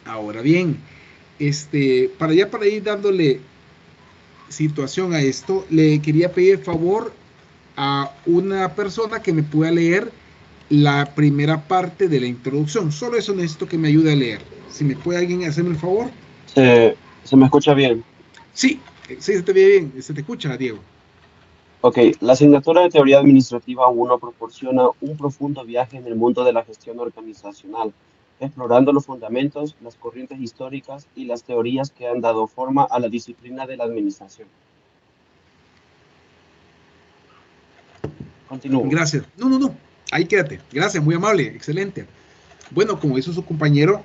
Ahora bien, para ir dándole situación a esto, le quería pedir favor a una persona que me pueda leer la primera parte de la introducción. Solo eso necesito que me ayude a leer. Si me puede alguien hacerme el favor. Se me escucha bien. Sí, sí, se te ve bien, se te escucha, Diego. Ok, la asignatura de Teoría Administrativa 1 proporciona un profundo viaje en el mundo de la gestión organizacional, explorando los fundamentos, las corrientes históricas y las teorías que han dado forma a la disciplina de la administración. Continúo. Gracias. No, no, no. Ahí quédate. Gracias, muy amable, excelente. Bueno, como hizo su compañero,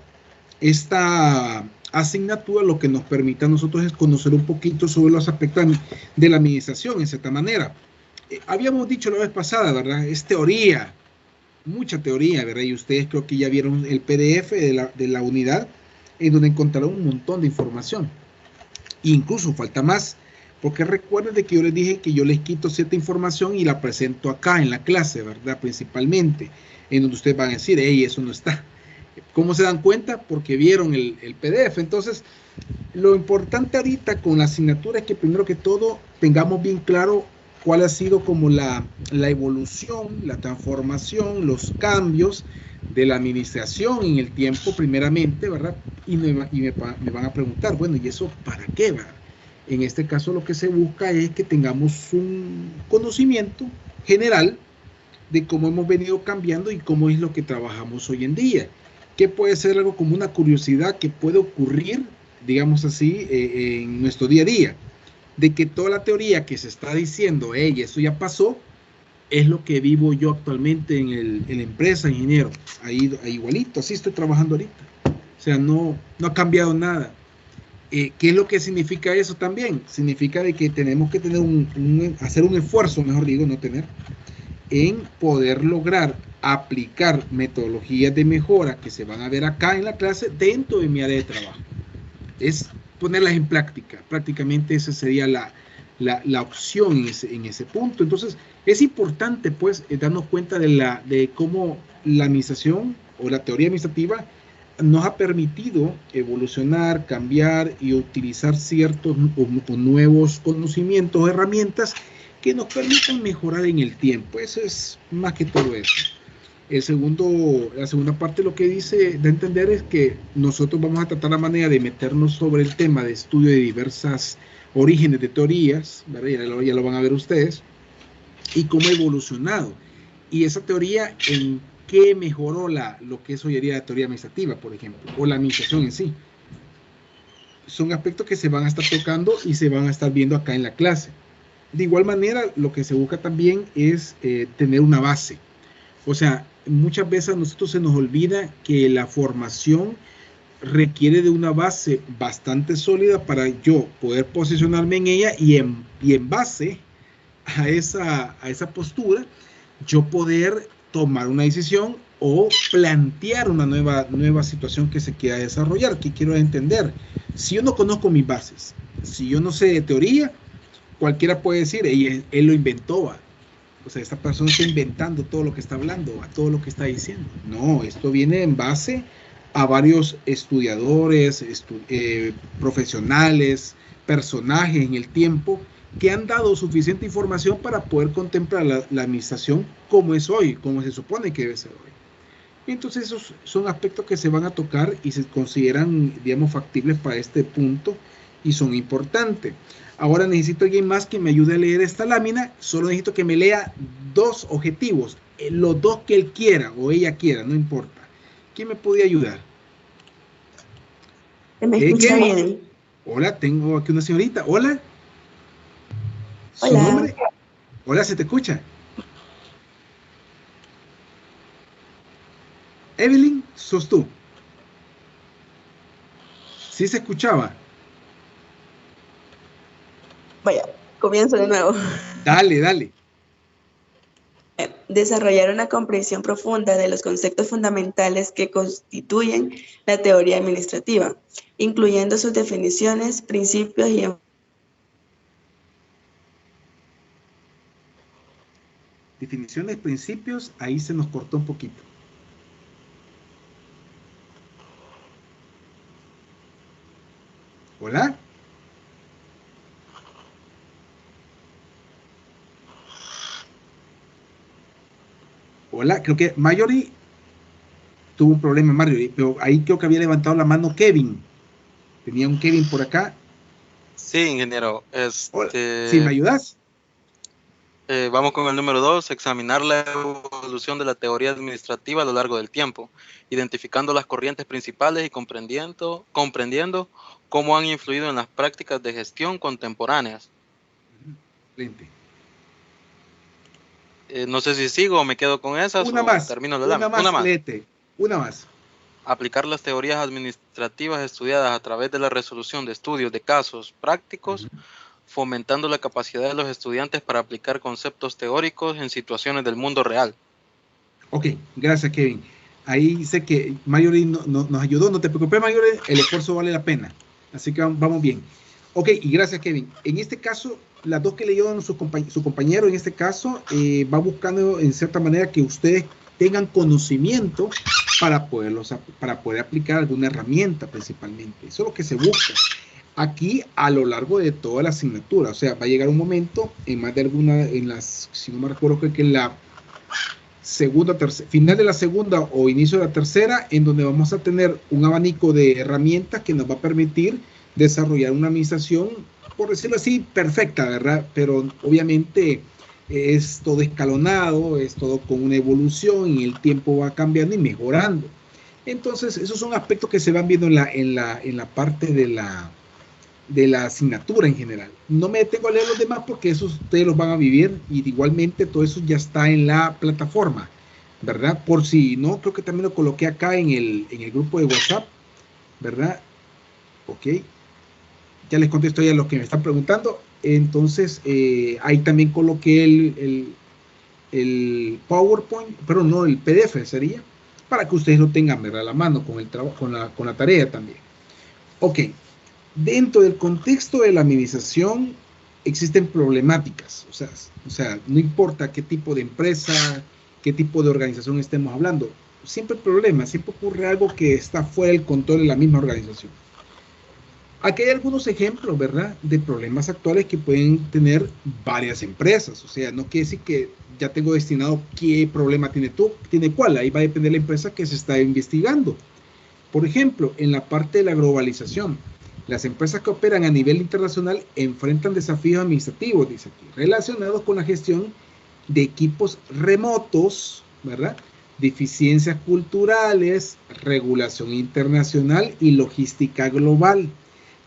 esta asignatura lo que nos permite a nosotros es conocer un poquito sobre los aspectos de la administración, en cierta manera. Habíamos dicho la vez pasada, ¿verdad? Es teoría, mucha teoría, ¿verdad? Y ustedes creo que ya vieron el PDF de la unidad, en donde encontraron un montón de información. E incluso falta más, porque recuerden de que yo les dije que yo les quito cierta información y la presento acá en la clase, ¿verdad? Principalmente, en donde ustedes van a decir, hey, eso no está. ¿Cómo se dan cuenta? Porque vieron el PDF. Entonces, lo importante ahorita con la asignatura es que primero que todo tengamos bien claro cuál ha sido como la evolución, la transformación, los cambios de la administración en el tiempo primeramente, ¿verdad? Me van a preguntar, bueno, ¿y eso para qué va? En este caso lo que se busca es que tengamos un conocimiento general de cómo hemos venido cambiando y cómo es lo que trabajamos hoy en día. Que puede ser algo como una curiosidad que puede ocurrir, digamos así, en nuestro día a día. De que toda la teoría que se está diciendo, hey, eso ya pasó, es lo que vivo yo actualmente en la empresa, ingeniero. Ahí igualito, así estoy trabajando ahorita. O sea, no ha cambiado nada. ¿Qué es lo que significa eso también? Significa de que tenemos que tener hacer un esfuerzo, mejor digo, no tener, en poder lograr aplicar metodologías de mejora que se van a ver acá en la clase dentro de mi área de trabajo. Es ponerlas en práctica. Prácticamente esa sería la opción en ese punto. Entonces, es importante, pues, darnos cuenta de cómo la administración o la teoría administrativa nos ha permitido evolucionar, cambiar y utilizar ciertos o nuevos conocimientos, herramientas que nos permitan mejorar en el tiempo. Eso es más que todo eso. La segunda parte lo que dice de entender es que nosotros vamos a tratar la manera de meternos sobre el tema de estudio de diversas orígenes de teorías, ¿verdad? Ya lo van a ver ustedes, y cómo ha evolucionado. Y esa teoría, en qué mejoró lo que es hoy en día la teoría administrativa, por ejemplo, o la administración en sí. Son aspectos que se van a estar tocando y se van a estar viendo acá en la clase. De igual manera, lo que se busca también es tener una base. O sea, muchas veces a nosotros se nos olvida que la formación requiere de una base bastante sólida para yo poder posicionarme en ella y en base a esa postura, yo poder tomar una decisión o plantear una nueva situación que se quiera desarrollar. ¿Qué quiero entender? Si yo no conozco mis bases, si yo no sé de teoría, cualquiera puede decir, él lo inventó. O sea, esta persona está inventando todo lo que está hablando, a todo lo que está diciendo. No, esto viene en base a varios estudiadores, profesionales, personajes en el tiempo que han dado suficiente información para poder contemplar la administración como es hoy, como se supone que debe ser hoy. Entonces esos son aspectos que se van a tocar y se consideran, digamos, factibles para este punto y son importantes. Ahora necesito a alguien más que me ayude a leer esta lámina. Solo necesito que me lea dos objetivos, los dos que él quiera o ella quiera, no importa. ¿Quién me puede ayudar? Se me escucha Kevin. bien. Hola, tengo aquí una señorita. Hola. ¿Su Hola. nombre? Hola, ¿se te escucha? Evelyn, sos tú. ¿Sí se escuchaba? Vaya, comienzo de nuevo. Dale, dale. Desarrollar una comprensión profunda de los conceptos fundamentales que constituyen la teoría administrativa, incluyendo sus definiciones, principios y Definiciones, principios, ahí se nos cortó un poquito. Hola. Hola, creo que Marjorie tuvo un problema, Marjorie, pero ahí creo que había levantado la mano Kevin. Tenía un Kevin por acá. Sí, ingeniero. Hola. ¿Sí me ayudas? Vamos con el número 2, examinar la evolución de la teoría administrativa a lo largo del tiempo, identificando las corrientes principales y comprendiendo cómo han influido en las prácticas de gestión contemporáneas. Excelente. No sé si sigo o me quedo con esas Una o más, termino la una lámina. más, Lete, una más. Aplicar las teorías administrativas estudiadas a través de la resolución de estudios de casos prácticos, fomentando la capacidad de los estudiantes para aplicar conceptos teóricos en situaciones del mundo real. Ok, gracias, Kevin. Ahí sé que Marjorie nos ayudó, no te preocupes, Marjorie, el esfuerzo vale la pena. Así que vamos bien. Ok, y gracias, Kevin. En este caso, las dos que leyó su compañero, en este caso, va buscando en cierta manera que ustedes tengan conocimiento para poder aplicar alguna herramienta principalmente. Eso es lo que se busca. Aquí a lo largo de toda la asignatura, o sea, va a llegar un momento en más de alguna, si no me recuerdo, creo que en la final de la segunda o inicio de la tercera, en donde vamos a tener un abanico de herramientas que nos va a permitir desarrollar una administración, por decirlo así, perfecta, ¿verdad? Pero obviamente es todo escalonado, es todo con una evolución y el tiempo va cambiando y mejorando. Entonces, esos son aspectos que se van viendo en la parte de la asignatura en general. No me detengo a leer los demás porque esos ustedes los van a vivir y igualmente todo eso ya está en la plataforma, ¿verdad? Por si no, creo que también lo coloqué acá en el grupo de WhatsApp, ¿verdad? Ok. Ya les contesto ya lo que me están preguntando. Entonces, ahí también coloqué el PowerPoint, pero no, el PDF sería, para que ustedes lo tengan, ¿verdad? A la mano con el trabajo, con la tarea también. Ok. Dentro del contexto de la administración existen problemáticas, o sea, no importa qué tipo de empresa, qué tipo de organización estemos hablando, siempre hay problemas, siempre ocurre algo que está fuera del control de la misma organización. Aquí hay algunos ejemplos, ¿verdad?, de problemas actuales que pueden tener varias empresas, o sea, no quiere decir que ya tengo destinado qué problema tiene cuál, ahí va a depender de la empresa que se está investigando. Por ejemplo, en la parte de la globalización, las empresas que operan a nivel internacional enfrentan desafíos administrativos, dice aquí, relacionados con la gestión de equipos remotos, ¿verdad? Deficiencias culturales, regulación internacional y logística global.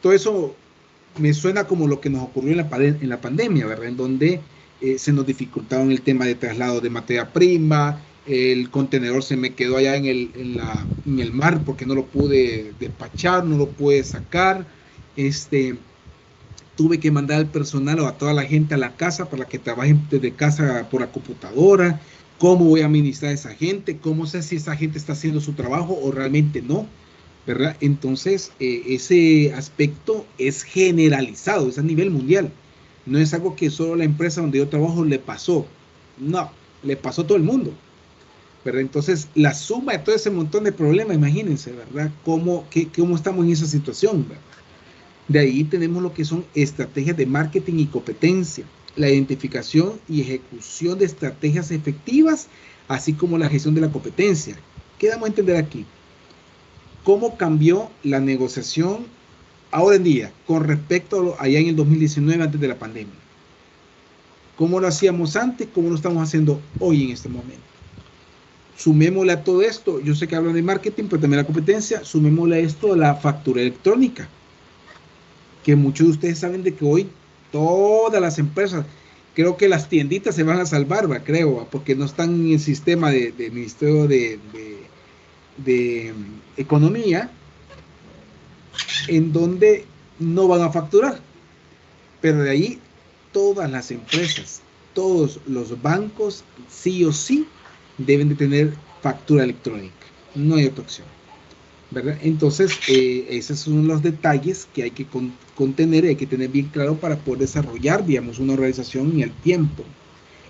Todo eso me suena como lo que nos ocurrió en la pandemia, ¿verdad? En donde se nos dificultaron el tema de traslado de materia prima, el contenedor se me quedó allá en el mar porque no lo pude despachar, no lo pude sacar, tuve que mandar al personal o a toda la gente a la casa para que trabajen desde casa por la computadora. ¿Cómo voy a administrar a esa gente? ¿Cómo sé si esa gente está haciendo su trabajo o realmente no? ¿Verdad? Entonces, ese aspecto es generalizado, es a nivel mundial. No es algo que solo la empresa donde yo trabajo le pasó. No, le pasó a todo el mundo. ¿Verdad? Entonces, la suma de todo ese montón de problemas, imagínense, ¿verdad? ¿Cómo estamos en esa situación? ¿Verdad? De ahí tenemos lo que son estrategias de marketing y competencia, la identificación y ejecución de estrategias efectivas, así como la gestión de la competencia. ¿Qué damos a entender aquí? ¿Cómo cambió la negociación ahora en día con respecto a allá en el 2019 antes de la pandemia? ¿Cómo lo hacíamos antes? ¿Cómo lo estamos haciendo hoy en este momento? Sumémosle a todo esto, yo sé que hablan de marketing, pero también la competencia, sumémosle a esto a la factura electrónica, que muchos de ustedes saben de que hoy todas las empresas, creo que las tienditas se van a salvar, creo, porque no están en el sistema del Ministerio de Economía, en donde no van a facturar. Pero de ahí todas las empresas, todos los bancos, sí o sí, deben de tener factura electrónica. No hay otra opción, ¿verdad? Entonces, esos son los detalles que hay que contener, hay que tener bien claro para poder desarrollar, digamos, una organización en el tiempo.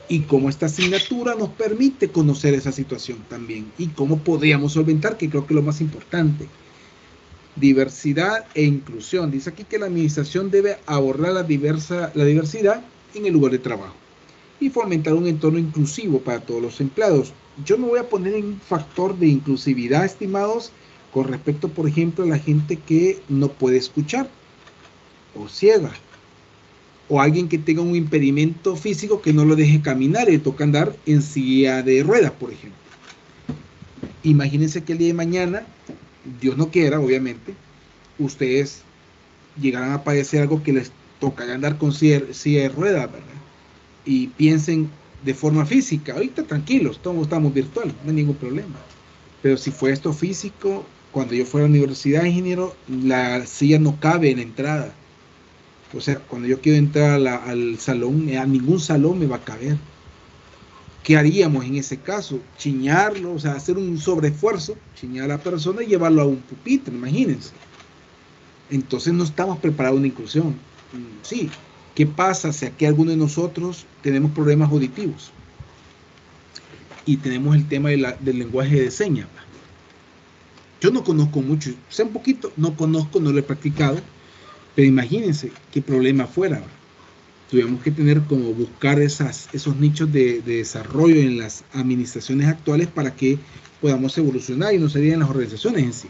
Y cómo esta asignatura nos permite conocer esa situación también y cómo podríamos solventar, que creo que es lo más importante. Diversidad e inclusión. Dice aquí que la administración debe abordar la diversidad en el lugar de trabajo y fomentar un entorno inclusivo para todos los empleados. Yo me voy a poner en un factor de inclusividad, estimados, con respecto, por ejemplo, a la gente que no puede escuchar o ciega, o alguien que tenga un impedimento físico que no lo deje caminar y le toca andar en silla de ruedas, por ejemplo. Imagínense que el día de mañana, Dios no quiera, obviamente, ustedes llegarán a padecer algo que les toca andar con silla de ruedas, ¿verdad? Y piensen de forma física, ahorita tranquilos, todos estamos virtual, no hay ningún problema. Pero si fue esto físico, cuando yo fui a la universidad, ingeniero, la silla no cabe en la entrada. O sea, cuando yo quiero entrar al salón, a ningún salón me va a caber. ¿Qué haríamos en ese caso? Chiñarlo, o sea, hacer un sobreesfuerzo, chiñar a la persona y llevarlo a un pupitre, imagínense. Entonces no estamos preparados a una inclusión. Sí, ¿qué pasa si aquí alguno de nosotros tenemos problemas auditivos? Y tenemos el tema del lenguaje de señas. Yo no conozco mucho, sé un poquito, no conozco, no lo he practicado, pero imagínense qué problema fuera. Tuvimos que tener como buscar esos nichos de desarrollo en las administraciones actuales para que podamos evolucionar y no serían las organizaciones en sí.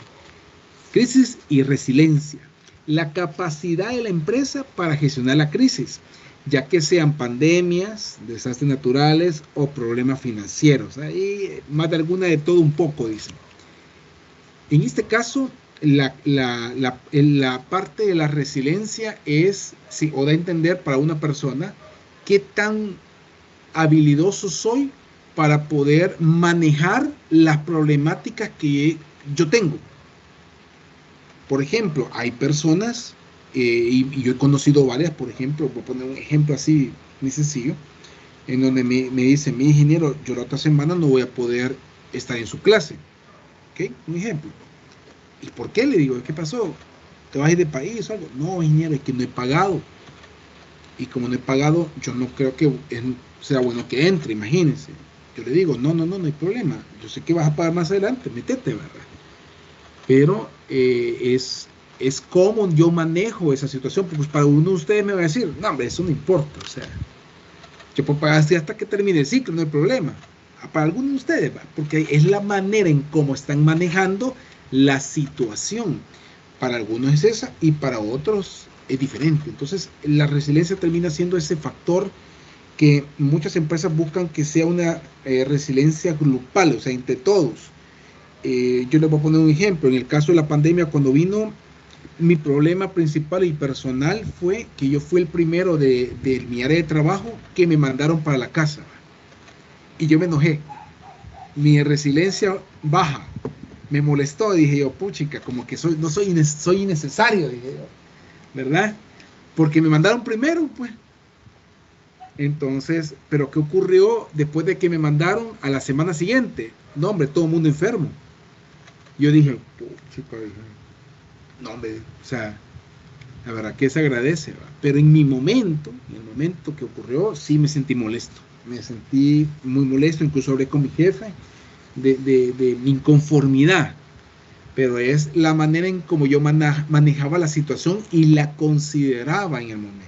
Crisis y resiliencia. La capacidad de la empresa para gestionar la crisis, ya que sean pandemias, desastres naturales o problemas financieros. Ahí más de alguna de todo un poco, dicen. En este caso, la parte de la resiliencia es, sí, o da a entender para una persona qué tan habilidoso soy para poder manejar las problemáticas que yo tengo. Por ejemplo, hay personas, y yo he conocido varias, por ejemplo, voy a poner un ejemplo así, muy sencillo, en donde me dice, mi ingeniero, yo la otra semana no voy a poder estar en su clase. ¿Ok? Un ejemplo. ¿Y por qué? Le digo, ¿qué pasó? ¿Te vas a ir de país o algo? No, ingeniero, es que no he pagado. Y como no he pagado, yo no creo que sea bueno que entre, imagínense. Yo le digo, no hay problema. Yo sé que vas a pagar más adelante, métete, ¿verdad? Pero es cómo yo manejo esa situación, porque para uno de ustedes me va a decir, no, hombre, eso no importa, o sea, yo puedo pagar hasta que termine el ciclo, no hay problema. Para algunos de ustedes, porque es la manera en cómo están manejando la situación. Para algunos es esa y para otros es diferente. Entonces, la resiliencia termina siendo ese factor que muchas empresas buscan que sea una resiliencia grupal, o sea, entre todos. Yo les voy a poner un ejemplo. En el caso de la pandemia, cuando vino, mi problema principal y personal fue que yo fui el primero de mi área de trabajo que me mandaron para la casa. Y yo me enojé. Mi resiliencia baja. Me molestó. Dije yo, puchica, como que soy innecesario, dije yo. ¿Verdad? Porque me mandaron primero, pues. Entonces, ¿pero qué ocurrió después de que me mandaron a la semana siguiente? No, hombre, todo el mundo enfermo. Yo dije, puchica, no, hombre, o sea, la verdad que se agradece, ¿verdad? Pero en el momento que ocurrió, sí me sentí molesto. Me sentí muy molesto, incluso hablé con mi jefe de mi inconformidad, pero es la manera en como yo manejaba la situación y la consideraba en el momento.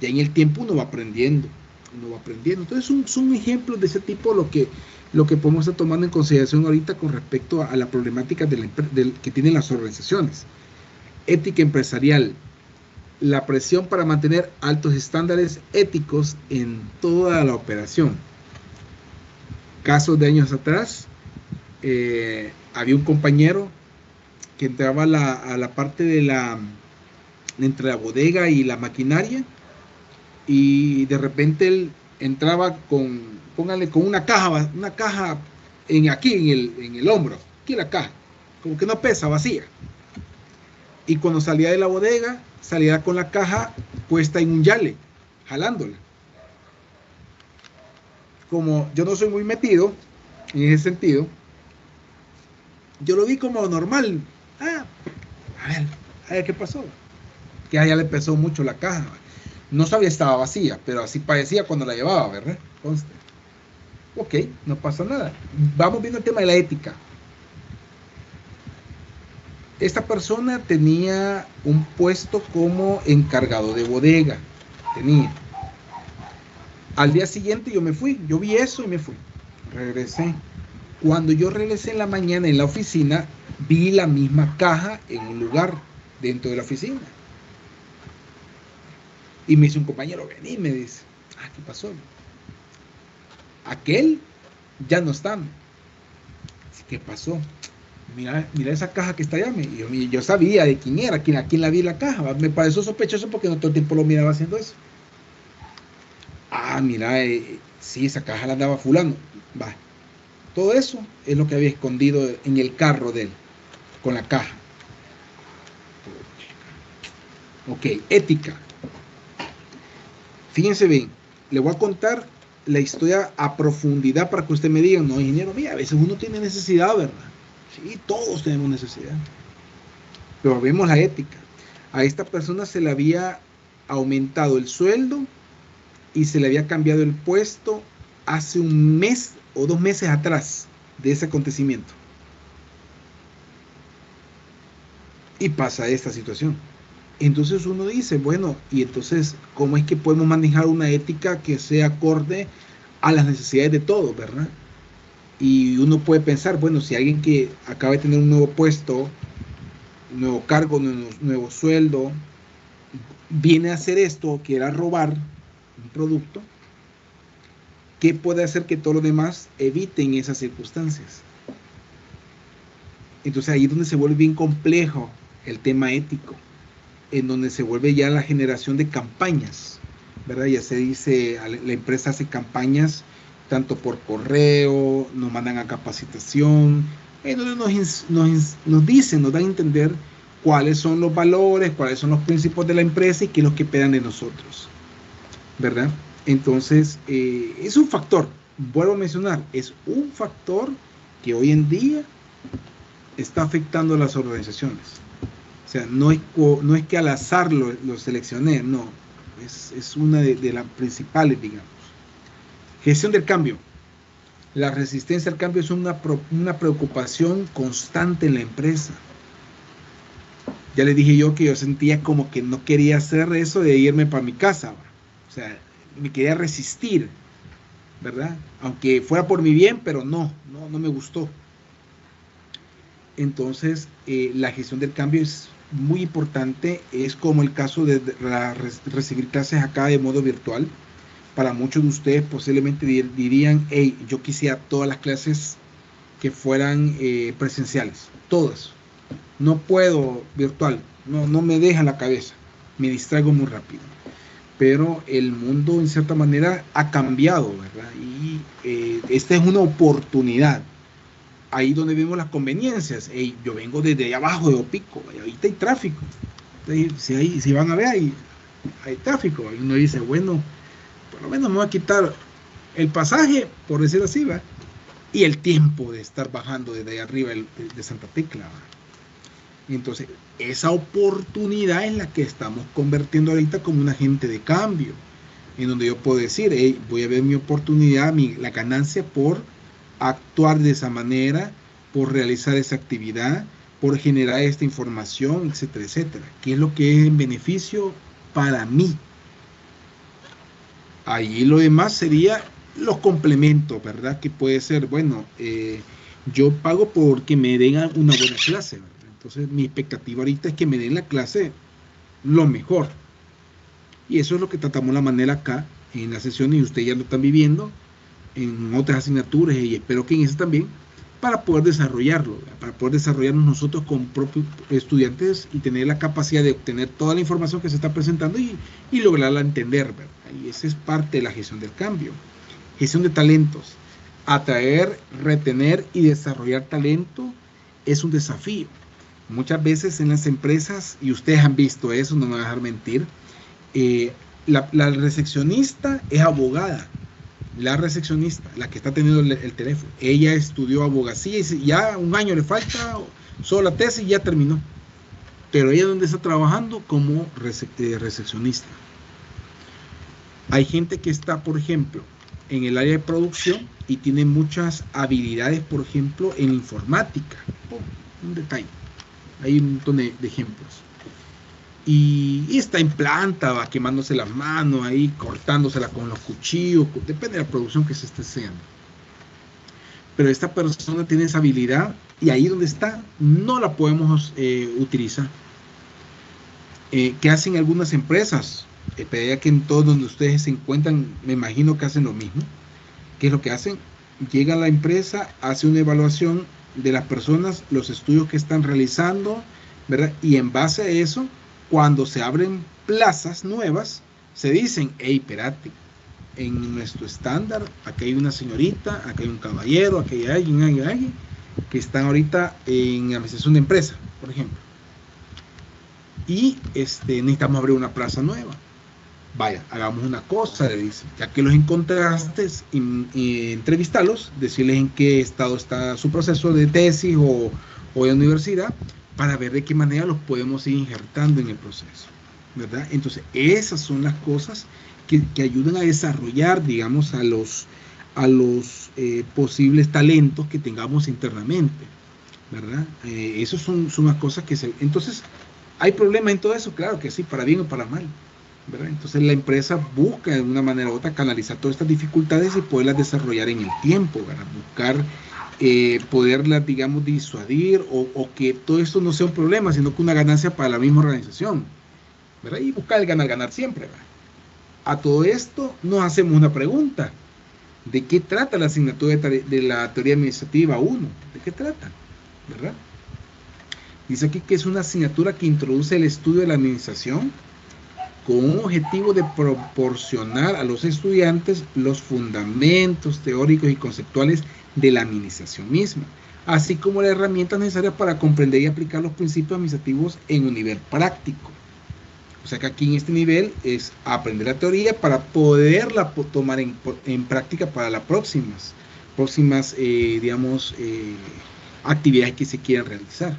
Ya en el tiempo uno va aprendiendo. Entonces son ejemplos de ese tipo lo que podemos estar tomando en consideración ahorita con respecto a la problemática que tienen las organizaciones. Ética empresarial. La presión para mantener altos estándares éticos en toda la operación. Casos de años atrás, había un compañero que entraba a la parte de entre la bodega y la maquinaria, y de repente él entraba con una caja aquí en el hombro, aquí la caja, como que no pesa, vacía. Y cuando salía de la bodega, salía con la caja puesta en un yale, jalándola. Como yo no soy muy metido en ese sentido, yo lo vi como normal. A ver qué pasó. Que ya le pesó mucho la caja. No sabía, estaba vacía, pero así parecía cuando la llevaba, ¿verdad? Conste. Ok, no pasa nada. Vamos viendo el tema de la ética. Esta persona tenía un puesto como encargado de bodega. Tenía. Al día siguiente yo me fui. Yo vi eso y me fui. Regresé. Cuando yo regresé en la mañana en la oficina, vi la misma caja en un lugar dentro de la oficina. Y me dice un compañero, vení, me dice, ¿qué pasó? Aquel ya no está. ¿Qué pasó? Mira esa caja que está allá. Yo sabía de quién era, a quién la vi la caja. Me pareció sospechoso porque no todo el tiempo lo miraba haciendo eso. Mira, sí, esa caja la andaba fulano. Va. Todo eso es lo que había escondido en el carro de él, con la caja. Ok, ética. Fíjense bien, le voy a contar la historia a profundidad para que usted me diga, no, ingeniero, mira, a veces uno tiene necesidad, ¿verdad? Sí, todos tenemos necesidad. Pero vemos la ética. A esta persona se le había aumentado el sueldo y se le había cambiado el puesto hace un mes o 2 meses atrás de ese acontecimiento. Y pasa esta situación. Entonces uno dice, bueno, y entonces, ¿cómo es que podemos manejar una ética que sea acorde a las necesidades de todos, verdad? Y uno puede pensar, bueno, si alguien que acaba de tener un nuevo puesto, nuevo cargo, nuevo sueldo, viene a hacer esto, quiera robar un producto, ¿qué puede hacer que todos los demás eviten esas circunstancias? Entonces ahí es donde se vuelve bien complejo el tema ético, en donde se vuelve ya la generación de campañas, ¿verdad? Ya se dice, la empresa hace campañas tanto por correo, nos mandan a capacitación, en donde nos dicen, nos dan a entender cuáles son los valores, cuáles son los principios de la empresa y qué es lo que esperan de nosotros, ¿verdad? Entonces, es un factor, vuelvo a mencionar, es un factor que hoy en día está afectando a las organizaciones. O sea, no es que al azar lo seleccioné, no, es una de las principales, digamos. Gestión del cambio. La resistencia al cambio es una preocupación constante en la empresa. Ya les dije yo que yo sentía como que no quería hacer eso de irme para mi casa. O sea, me quería resistir, ¿verdad? Aunque fuera por mi bien, pero no me gustó. Entonces, la gestión del cambio es muy importante. Es como el caso de recibir clases acá de modo virtual. Para muchos de ustedes posiblemente dirían, hey, yo quisiera todas las clases que fueran presenciales, todas. No puedo virtual, no me deja la cabeza, me distraigo muy rápido. Pero el mundo en cierta manera ha cambiado, ¿verdad? Y esta es una oportunidad. Ahí donde vemos las conveniencias. Hey, yo vengo desde allá abajo de Opico, ahorita hay tráfico. Entonces, si van a ver, hay tráfico. Y uno dice, bueno, por lo menos me voy a quitar el pasaje, por decirlo así, ¿va? Y el tiempo de estar bajando desde ahí arriba de Santa Tecla, ¿va? Entonces, esa oportunidad es la que estamos convirtiendo ahorita como un agente de cambio, en donde yo puedo decir, hey, voy a ver mi oportunidad, la ganancia por actuar de esa manera, por realizar esa actividad, por generar esta información, etcétera, etcétera. ¿Qué es lo que es en beneficio para mí? Ahí lo demás sería los complementos, ¿verdad? Que puede ser, bueno, yo pago porque me den una buena clase, ¿verdad? Entonces mi expectativa ahorita es que me den la clase lo mejor. Y eso es lo que tratamos la manera acá en la sesión, y ustedes ya lo están viviendo en otras asignaturas, y espero que en esa también, para poder desarrollarlo, ¿verdad? Para poder desarrollarnos nosotros como propios estudiantes y tener la capacidad de obtener toda la información que se está presentando y lograrla entender, ¿verdad? Y esa es parte de la gestión del cambio. Gestión de talentos. Atraer, retener y desarrollar talento es un desafío. Muchas veces en las empresas, y ustedes han visto eso, no me van a dejar mentir, la recepcionista es abogada. La recepcionista, la que está teniendo el teléfono, ella estudió abogacía y ya 1 año le falta, solo la tesis ya terminó. Pero ella donde está trabajando como recepcionista. Hay gente que está, por ejemplo, en el área de producción y tiene muchas habilidades, por ejemplo, en informática. Un detalle. Hay un montón de ejemplos. Y está en planta, va quemándose las manos ahí, cortándosela con los cuchillos, depende de la producción que se esté haciendo. Pero esta persona tiene esa habilidad y ahí donde está no la podemos utilizar. ¿Qué hacen algunas empresas? Ya que en todos donde ustedes se encuentran, me imagino que hacen lo mismo. ¿Qué es lo que hacen? Llega la empresa, hace una evaluación de las personas, los estudios que están realizando, ¿verdad? Y en base a eso, cuando se abren plazas nuevas, se dicen, hey, espérate, en nuestro estándar, aquí hay una señorita, aquí hay un caballero, aquí hay alguien que están ahorita en administración de empresa, por ejemplo. Y necesitamos abrir una plaza nueva. Vaya, hagamos una cosa, le dicen, ya que los encontraste, y entrevistarlos, decirles en qué estado está su proceso de tesis o de universidad, para ver de qué manera los podemos ir injertando en el proceso, ¿verdad? Entonces, esas son las cosas que ayudan a desarrollar, digamos, a los posibles talentos que tengamos internamente, ¿verdad? Esas son las cosas que se... Entonces, ¿hay problema en todo eso? Claro que sí, para bien o para mal, ¿verdad? Entonces, la empresa busca de una manera u otra canalizar todas estas dificultades y poderlas desarrollar en el tiempo, ¿verdad? Buscar poderlas, digamos, disuadir o que todo esto no sea un problema, sino que una ganancia para la misma organización, ¿verdad? Y buscar el ganar siempre, ¿verdad? A todo esto nos hacemos una pregunta. ¿De qué trata la asignatura de la teoría administrativa 1? ¿De qué trata? ¿Verdad? Dice aquí que es una asignatura que introduce el estudio de la administración con un objetivo de proporcionar a los estudiantes los fundamentos teóricos y conceptuales de la administración misma, así como las herramientas necesarias para comprender y aplicar los principios administrativos en un nivel práctico. O sea que aquí en este nivel es aprender la teoría para poderla tomar en práctica para las próximas digamos, actividades que se quieran realizar.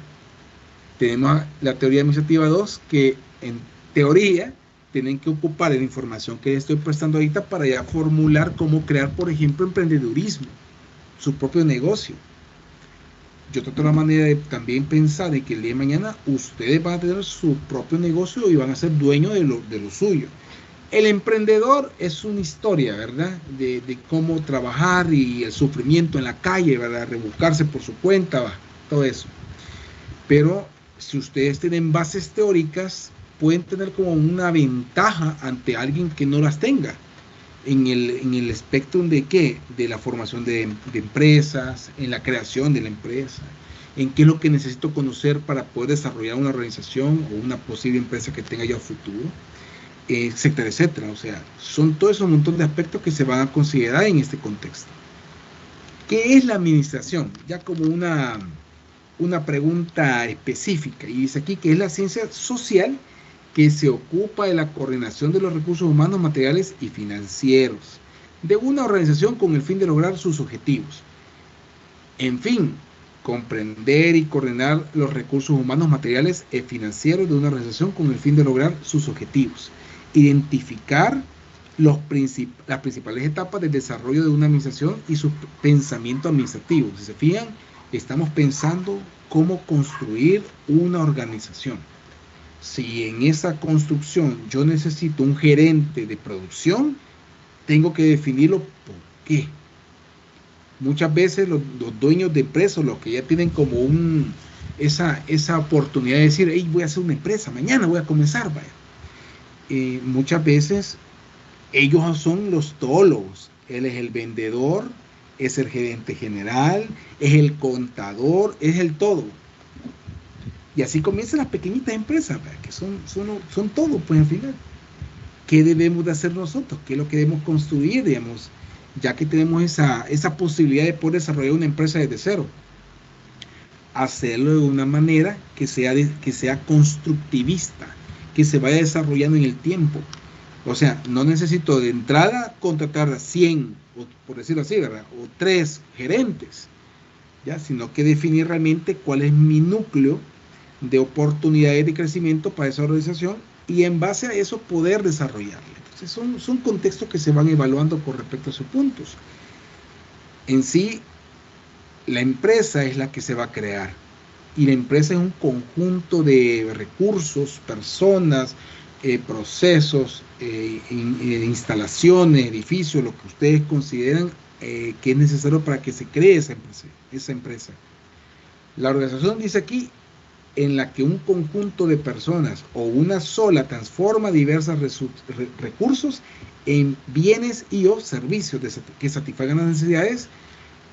Tenemos la teoría administrativa 2, que en teoría tienen que ocupar la información que estoy prestando ahorita para ya formular cómo crear, por ejemplo, emprendedurismo, su propio negocio. Yo trato la manera de también pensar de que el día de mañana ustedes van a tener su propio negocio y van a ser dueños de lo suyo. El emprendedor es una historia, ¿verdad? De cómo trabajar y el sufrimiento en la calle, ¿verdad? Rebuscarse por su cuenta, todo eso. Pero si ustedes tienen bases teóricas, pueden tener como una ventaja ante alguien que no las tenga. En el espectro de qué, de la formación de empresas, en la creación de la empresa, en qué es lo que necesito conocer para poder desarrollar una organización o una posible empresa que tenga ya futuro, etcétera, etcétera. O sea, son todos esos montón de aspectos que se van a considerar en este contexto. ¿Qué es la administración? Ya como una pregunta específica, y dice aquí que es la ciencia social que se ocupa de la coordinación de los recursos humanos, materiales y financieros de una organización con el fin de lograr sus objetivos. En fin, comprender y coordinar los recursos humanos, materiales y financieros de una organización con el fin de lograr sus objetivos. Identificar las principales etapas del desarrollo de una administración y su pensamiento administrativo. Si se fijan, estamos pensando cómo construir una organización. Si en esa construcción yo necesito un gerente de producción, tengo que definirlo por qué. Muchas veces los dueños de empresas, los que ya tienen como esa oportunidad de decir, hey, voy a hacer una empresa, mañana voy a comenzar, vaya. Muchas veces ellos son los tólogos. Él es el vendedor, es el gerente general, es el contador, es el todo. Y así comienzan las pequeñitas empresas, que son todo, pues al final. ¿Qué debemos de hacer nosotros? ¿Qué es lo que debemos construir, digamos, ya que tenemos esa posibilidad de poder desarrollar una empresa desde cero? Hacerlo de una manera que sea constructivista, que se vaya desarrollando en el tiempo. O sea, no necesito de entrada contratar a 100, o, por decirlo así, ¿verdad? O 3 gerentes, ¿ya? Sino que definir realmente cuál es mi núcleo de oportunidades de crecimiento para esa organización y en base a eso poder desarrollarla. Entonces son contextos que se van evaluando con respecto a sus puntos. En sí, la empresa es la que se va a crear, y la empresa es un conjunto de recursos, personas, procesos, instalaciones, edificios, lo que ustedes consideran que es necesario para que se cree esa empresa. La organización dice aquí en la que un conjunto de personas o una sola transforma diversos recursos en bienes y o servicios que satisfagan las necesidades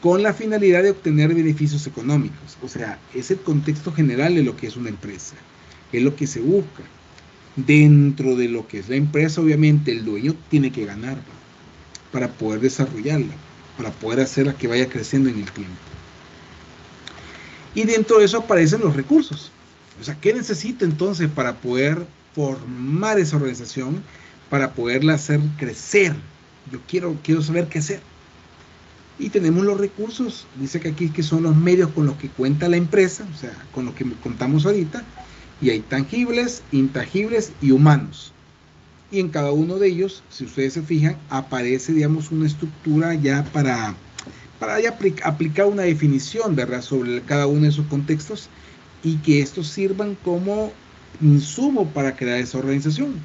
con la finalidad de obtener beneficios económicos. O sea, es el contexto general de lo que es una empresa, es lo que se busca. Dentro de lo que es la empresa, obviamente, el dueño tiene que ganar para poder desarrollarla, para poder hacerla que vaya creciendo en el tiempo. Y dentro de eso aparecen los recursos. O sea, ¿qué necesito entonces para poder formar esa organización, para poderla hacer crecer? Yo quiero saber qué hacer. Y tenemos los recursos, dice que aquí que son los medios con los que cuenta la empresa, o sea, con lo que contamos ahorita, y hay tangibles, intangibles y humanos. Y en cada uno de ellos, si ustedes se fijan, aparece, digamos, una estructura ya para ya aplicar una definición, ¿verdad?, sobre cada uno de esos contextos y que estos sirvan como insumo para crear esa organización.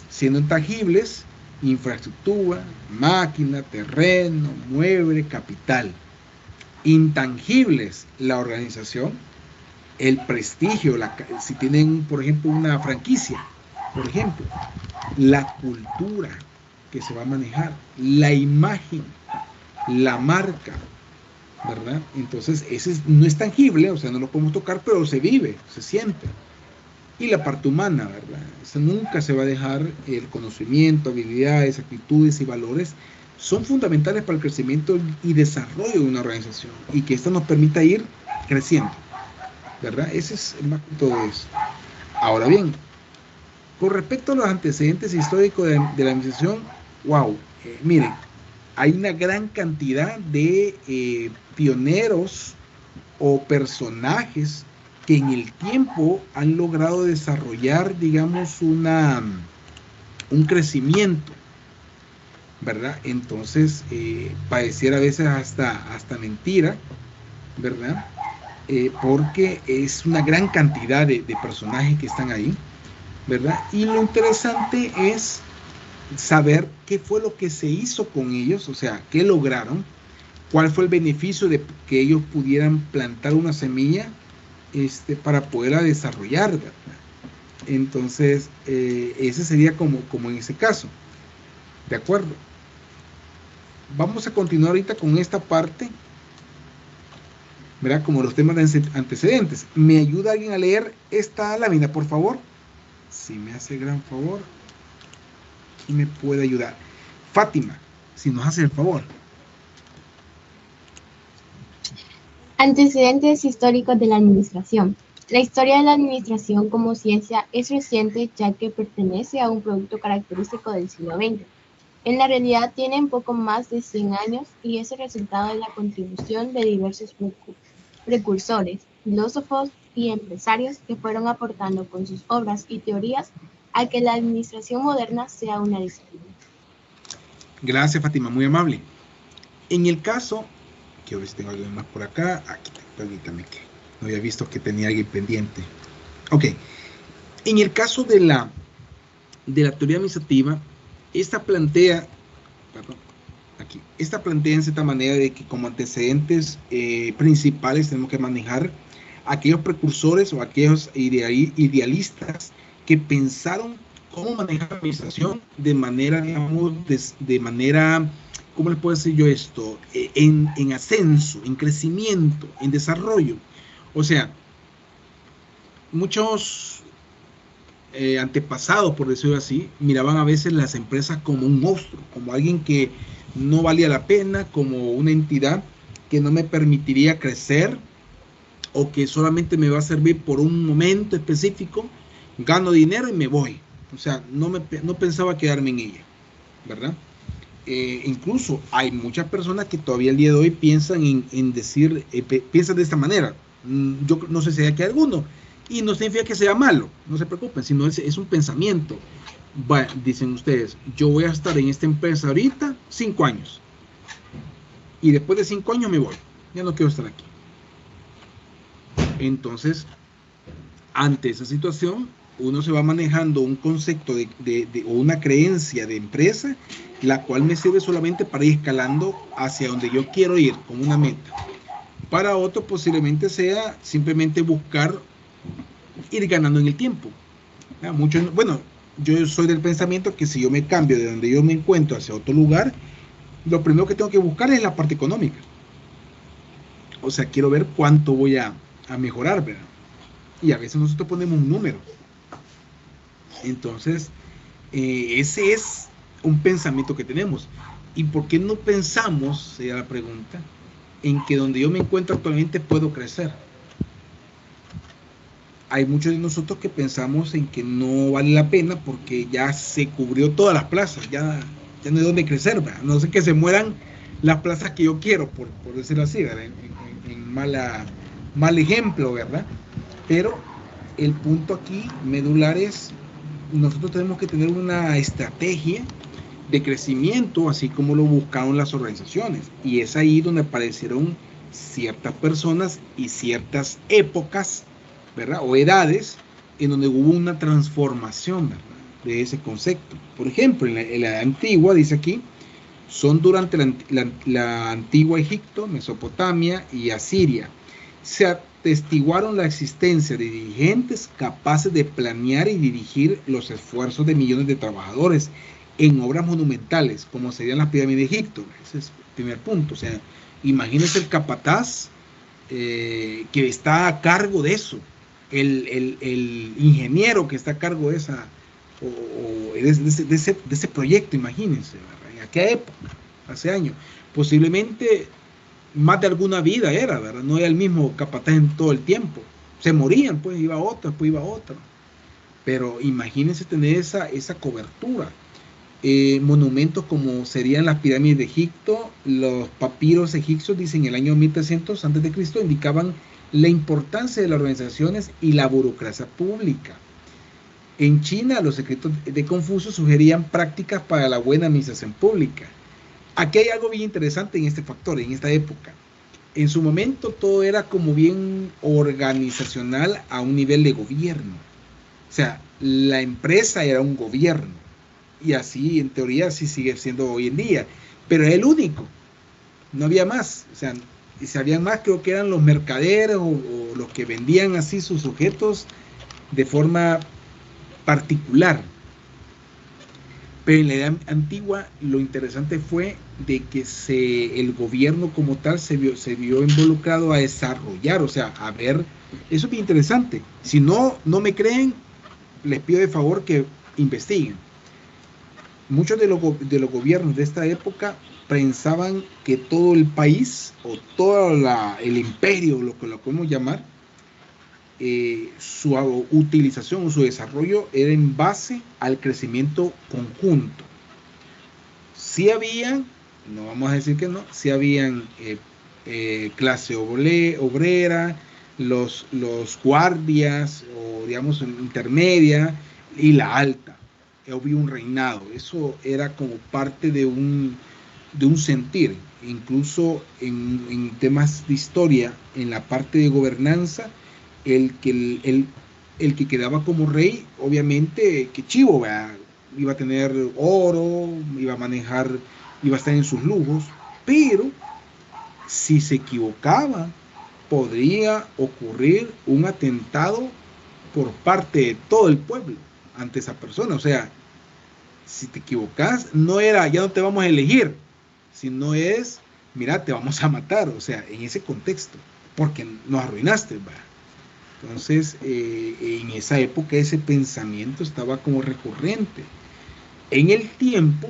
Siendo tangibles, infraestructura, máquina, terreno, mueble, capital. Intangibles, la organización, el prestigio, si tienen, por ejemplo, una franquicia, por ejemplo, la cultura que se va a manejar, la imagen, la marca, ¿verdad? Entonces, ese no es tangible, o sea, no lo podemos tocar, pero se vive, se siente. Y la parte humana, ¿verdad? Eso nunca se va a dejar. El conocimiento, habilidades, actitudes y valores son fundamentales para el crecimiento y desarrollo de una organización y que esto nos permita ir creciendo, ¿verdad? Ese es el más que todo eso. Ahora bien, con respecto a los antecedentes históricos de la administración, wow, miren, hay una gran cantidad de pioneros o personajes que en el tiempo han logrado desarrollar, digamos, un crecimiento, ¿verdad? Entonces, pareciera a veces hasta mentira, ¿verdad? Porque es una gran cantidad de personajes que están ahí, ¿verdad? Y lo interesante es saber qué fue lo que se hizo con ellos, o sea, qué lograron, cuál fue el beneficio de que ellos pudieran plantar una semilla para poderla desarrollar, ¿verdad? Entonces, ese sería como en ese caso. ¿De acuerdo? Vamos a continuar ahorita con esta parte, ¿verdad? Como los temas de antecedentes. ¿Me ayuda alguien a leer esta lámina, por favor? Si me hace gran favor. ¿Quién me puede ayudar? Fátima, si nos hace el favor. Antecedentes históricos de la administración. La historia de la administración como ciencia es reciente, ya que pertenece a un producto característico del siglo XX. En la realidad tienen poco más de 100 años y es el resultado de la contribución de diversos precursores, filósofos y empresarios que fueron aportando con sus obras y teorías a que la administración moderna sea una disciplina. Gracias, Fátima, muy amable. En el caso, quiero ver si tengo algo más por acá. Aquí, permítame, que no había visto que tenía alguien pendiente. Ok. En el caso de la teoría administrativa, esta plantea en cierta manera de que como antecedentes principales tenemos que manejar aquellos precursores o aquellos idealistas que pensaron cómo manejar la administración de manera, digamos, de manera, ¿cómo les puedo decir yo esto? En ascenso, en crecimiento, en desarrollo. O sea, muchos antepasados, por decirlo así, miraban a veces las empresas como un monstruo, como alguien que no valía la pena, como una entidad que no me permitiría crecer o que solamente me va a servir por un momento específico, gano dinero y me voy. O sea, no pensaba quedarme en ella, ¿verdad? Incluso hay muchas personas que todavía el día de hoy piensan piensan de esta manera. Yo no sé si hay aquí alguno, y no significa que sea malo, no se preocupen, sino es un pensamiento. Bueno, dicen ustedes, yo voy a estar en esta empresa ahorita 5 años, y después de 5 años me voy, ya no quiero estar aquí. Entonces, ante esa situación, uno se va manejando un concepto o una creencia de empresa, la cual me sirve solamente para ir escalando hacia donde yo quiero ir, como una meta. Para otro posiblemente sea simplemente buscar ir ganando en el tiempo. Bueno, yo soy del pensamiento que si yo me cambio de donde yo me encuentro hacia otro lugar, lo primero que tengo que buscar es la parte económica. O sea, quiero ver cuánto voy a mejorar, ¿verdad? Y a veces nosotros ponemos un número. Entonces, ese es un pensamiento que tenemos. ¿Y por qué no pensamos, sería la pregunta, en que donde yo me encuentro actualmente puedo crecer? Hay muchos de nosotros que pensamos en que no vale la pena porque ya se cubrió todas las plazas, ya no hay dónde crecer, ¿verdad? No sé, que se mueran las plazas que yo quiero, por decirlo así, ¿verdad? En mal ejemplo, ¿verdad? Pero el punto aquí medular es, nosotros tenemos que tener una estrategia de crecimiento, así como lo buscaron las organizaciones. Y es ahí donde aparecieron ciertas personas y ciertas épocas, ¿verdad? O edades en donde hubo una transformación, ¿verdad?, de ese concepto. Por ejemplo, en la edad antigua, dice aquí, son durante la antigua Egipto, Mesopotamia y Asiria. Se atestiguaron la existencia de dirigentes capaces de planear y dirigir los esfuerzos de millones de trabajadores en obras monumentales, como serían las pirámides de Egipto. Ese es el primer punto. O sea, imagínense el capataz que está a cargo de eso, el ingeniero que está a cargo de esa, de ese proyecto, imagínense, ¿verdad? En aquella época, hace años, posiblemente más de alguna vida era, ¿verdad? No era el mismo capataz en todo el tiempo. Se morían, pues iba otra, pues iba otra. Pero imagínense tener esa cobertura. Monumentos como serían las pirámides de Egipto, los papiros egipcios, dicen en el año 1300 a.C., indicaban la importancia de las organizaciones y la burocracia pública. En China, los escritos de Confucio sugerían prácticas para la buena administración pública. Aquí hay algo bien interesante en este factor, en esta época. En su momento todo era como bien organizacional a un nivel de gobierno. O sea, la empresa era un gobierno. Y así, en teoría, sí sigue siendo hoy en día. Pero es el único. No había más. O sea, y si habían más, creo que eran los mercaderes o los que vendían así sus objetos de forma particular. Pero en la edad antigua lo interesante fue de que el gobierno como tal se vio involucrado a desarrollar, o sea, a ver, eso es bien interesante. Si no me creen, les pido de favor que investiguen. Muchos de los gobiernos de esta época pensaban que todo el país o todo el imperio, lo que lo podemos llamar, su utilización o su desarrollo era en base al crecimiento conjunto. Sí habían, no vamos a decir que no, sí habían clase obrera, los guardias o digamos intermedia y la alta. Había un reinado, eso era como parte de un sentir. Incluso en temas de historia, en la parte de gobernanza, el que quedaba como rey, obviamente, que chivo, ¿verdad?, iba a tener oro, iba a manejar, iba a estar en sus lujos, pero si se equivocaba, podría ocurrir un atentado por parte de todo el pueblo ante esa persona. O sea, si te equivocas, no era, ya no te vamos a elegir, sino es, mira, te vamos a matar. O sea, en ese contexto, porque nos arruinaste, ¿verdad? Entonces, en esa época ese pensamiento estaba como recurrente. En el tiempo,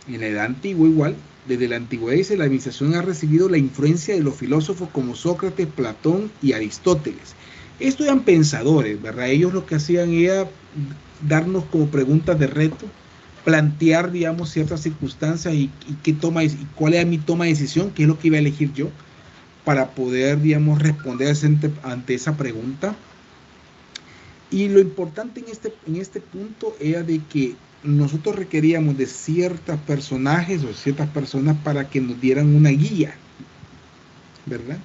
en la edad antigua igual, desde la antigüedad dice, la administración ha recibido la influencia de los filósofos como Sócrates, Platón y Aristóteles. Estos eran pensadores, ¿verdad? Ellos lo que hacían era darnos como preguntas de reto, plantear, digamos, ciertas circunstancias y cuál era mi toma de decisión, qué es lo que iba a elegir yo, para poder, digamos, responder ante esa pregunta. Y lo importante en este punto era de que nosotros requeríamos de ciertos personajes o ciertas personas para que nos dieran una guía, ¿verdad?,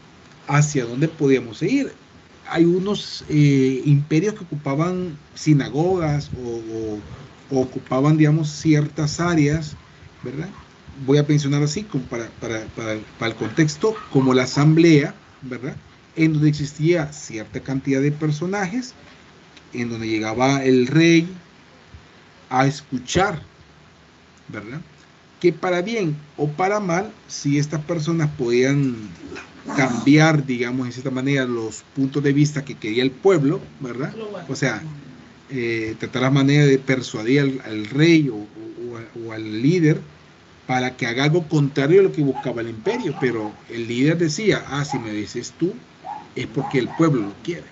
hacia dónde podíamos ir. hay unos imperios que ocupaban sinagogas o ocupaban, digamos, ciertas áreas, ¿verdad? Voy a mencionar así como para el contexto, como la asamblea, ¿verdad? En donde existía cierta cantidad de personajes, en donde llegaba el rey a escuchar, ¿verdad? Que para bien o para mal, si estas personas podían cambiar, digamos, de cierta manera los puntos de vista que quería el pueblo, ¿verdad? O sea, tratar la manera de persuadir al rey o al líder para que haga algo contrario a lo que buscaba el imperio, pero el líder decía, si me dices tú, es porque el pueblo lo quiere.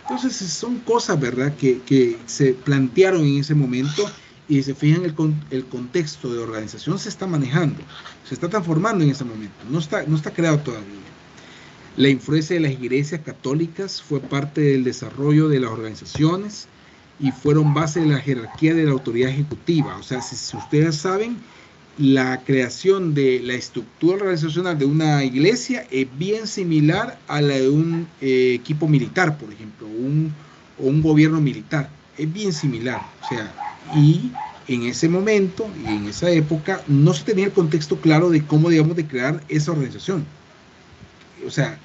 Entonces son cosas, ¿verdad?, que se plantearon en ese momento, y se fijan el contexto de organización se está manejando, se está transformando en ese momento, no está creado todavía. La influencia de las iglesias católicas fue parte del desarrollo de las organizaciones y fueron base de la jerarquía de la autoridad ejecutiva. O sea, si ustedes saben, la creación de la estructura organizacional de una iglesia es bien similar a la de un equipo militar, por ejemplo, o un gobierno militar. Es bien similar. O sea, y en ese momento y en esa época no se tenía el contexto claro de cómo, digamos, de crear esa organización. O sea,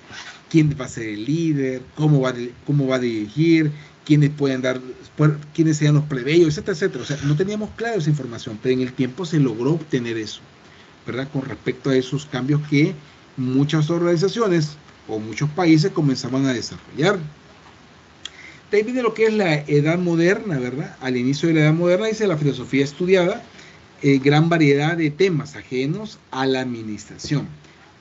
quién va a ser el líder, cómo va a dirigir, quiénes sean los plebeyos, etcétera, etcétera. O sea, no teníamos clara esa información, pero en el tiempo se logró obtener eso, ¿verdad? Con respecto a esos cambios que muchas organizaciones o muchos países comenzaban a desarrollar. De ahí viene lo que es la Edad Moderna, ¿verdad? Al inicio de la Edad Moderna, dice la filosofía estudiada, gran variedad de temas ajenos a la administración.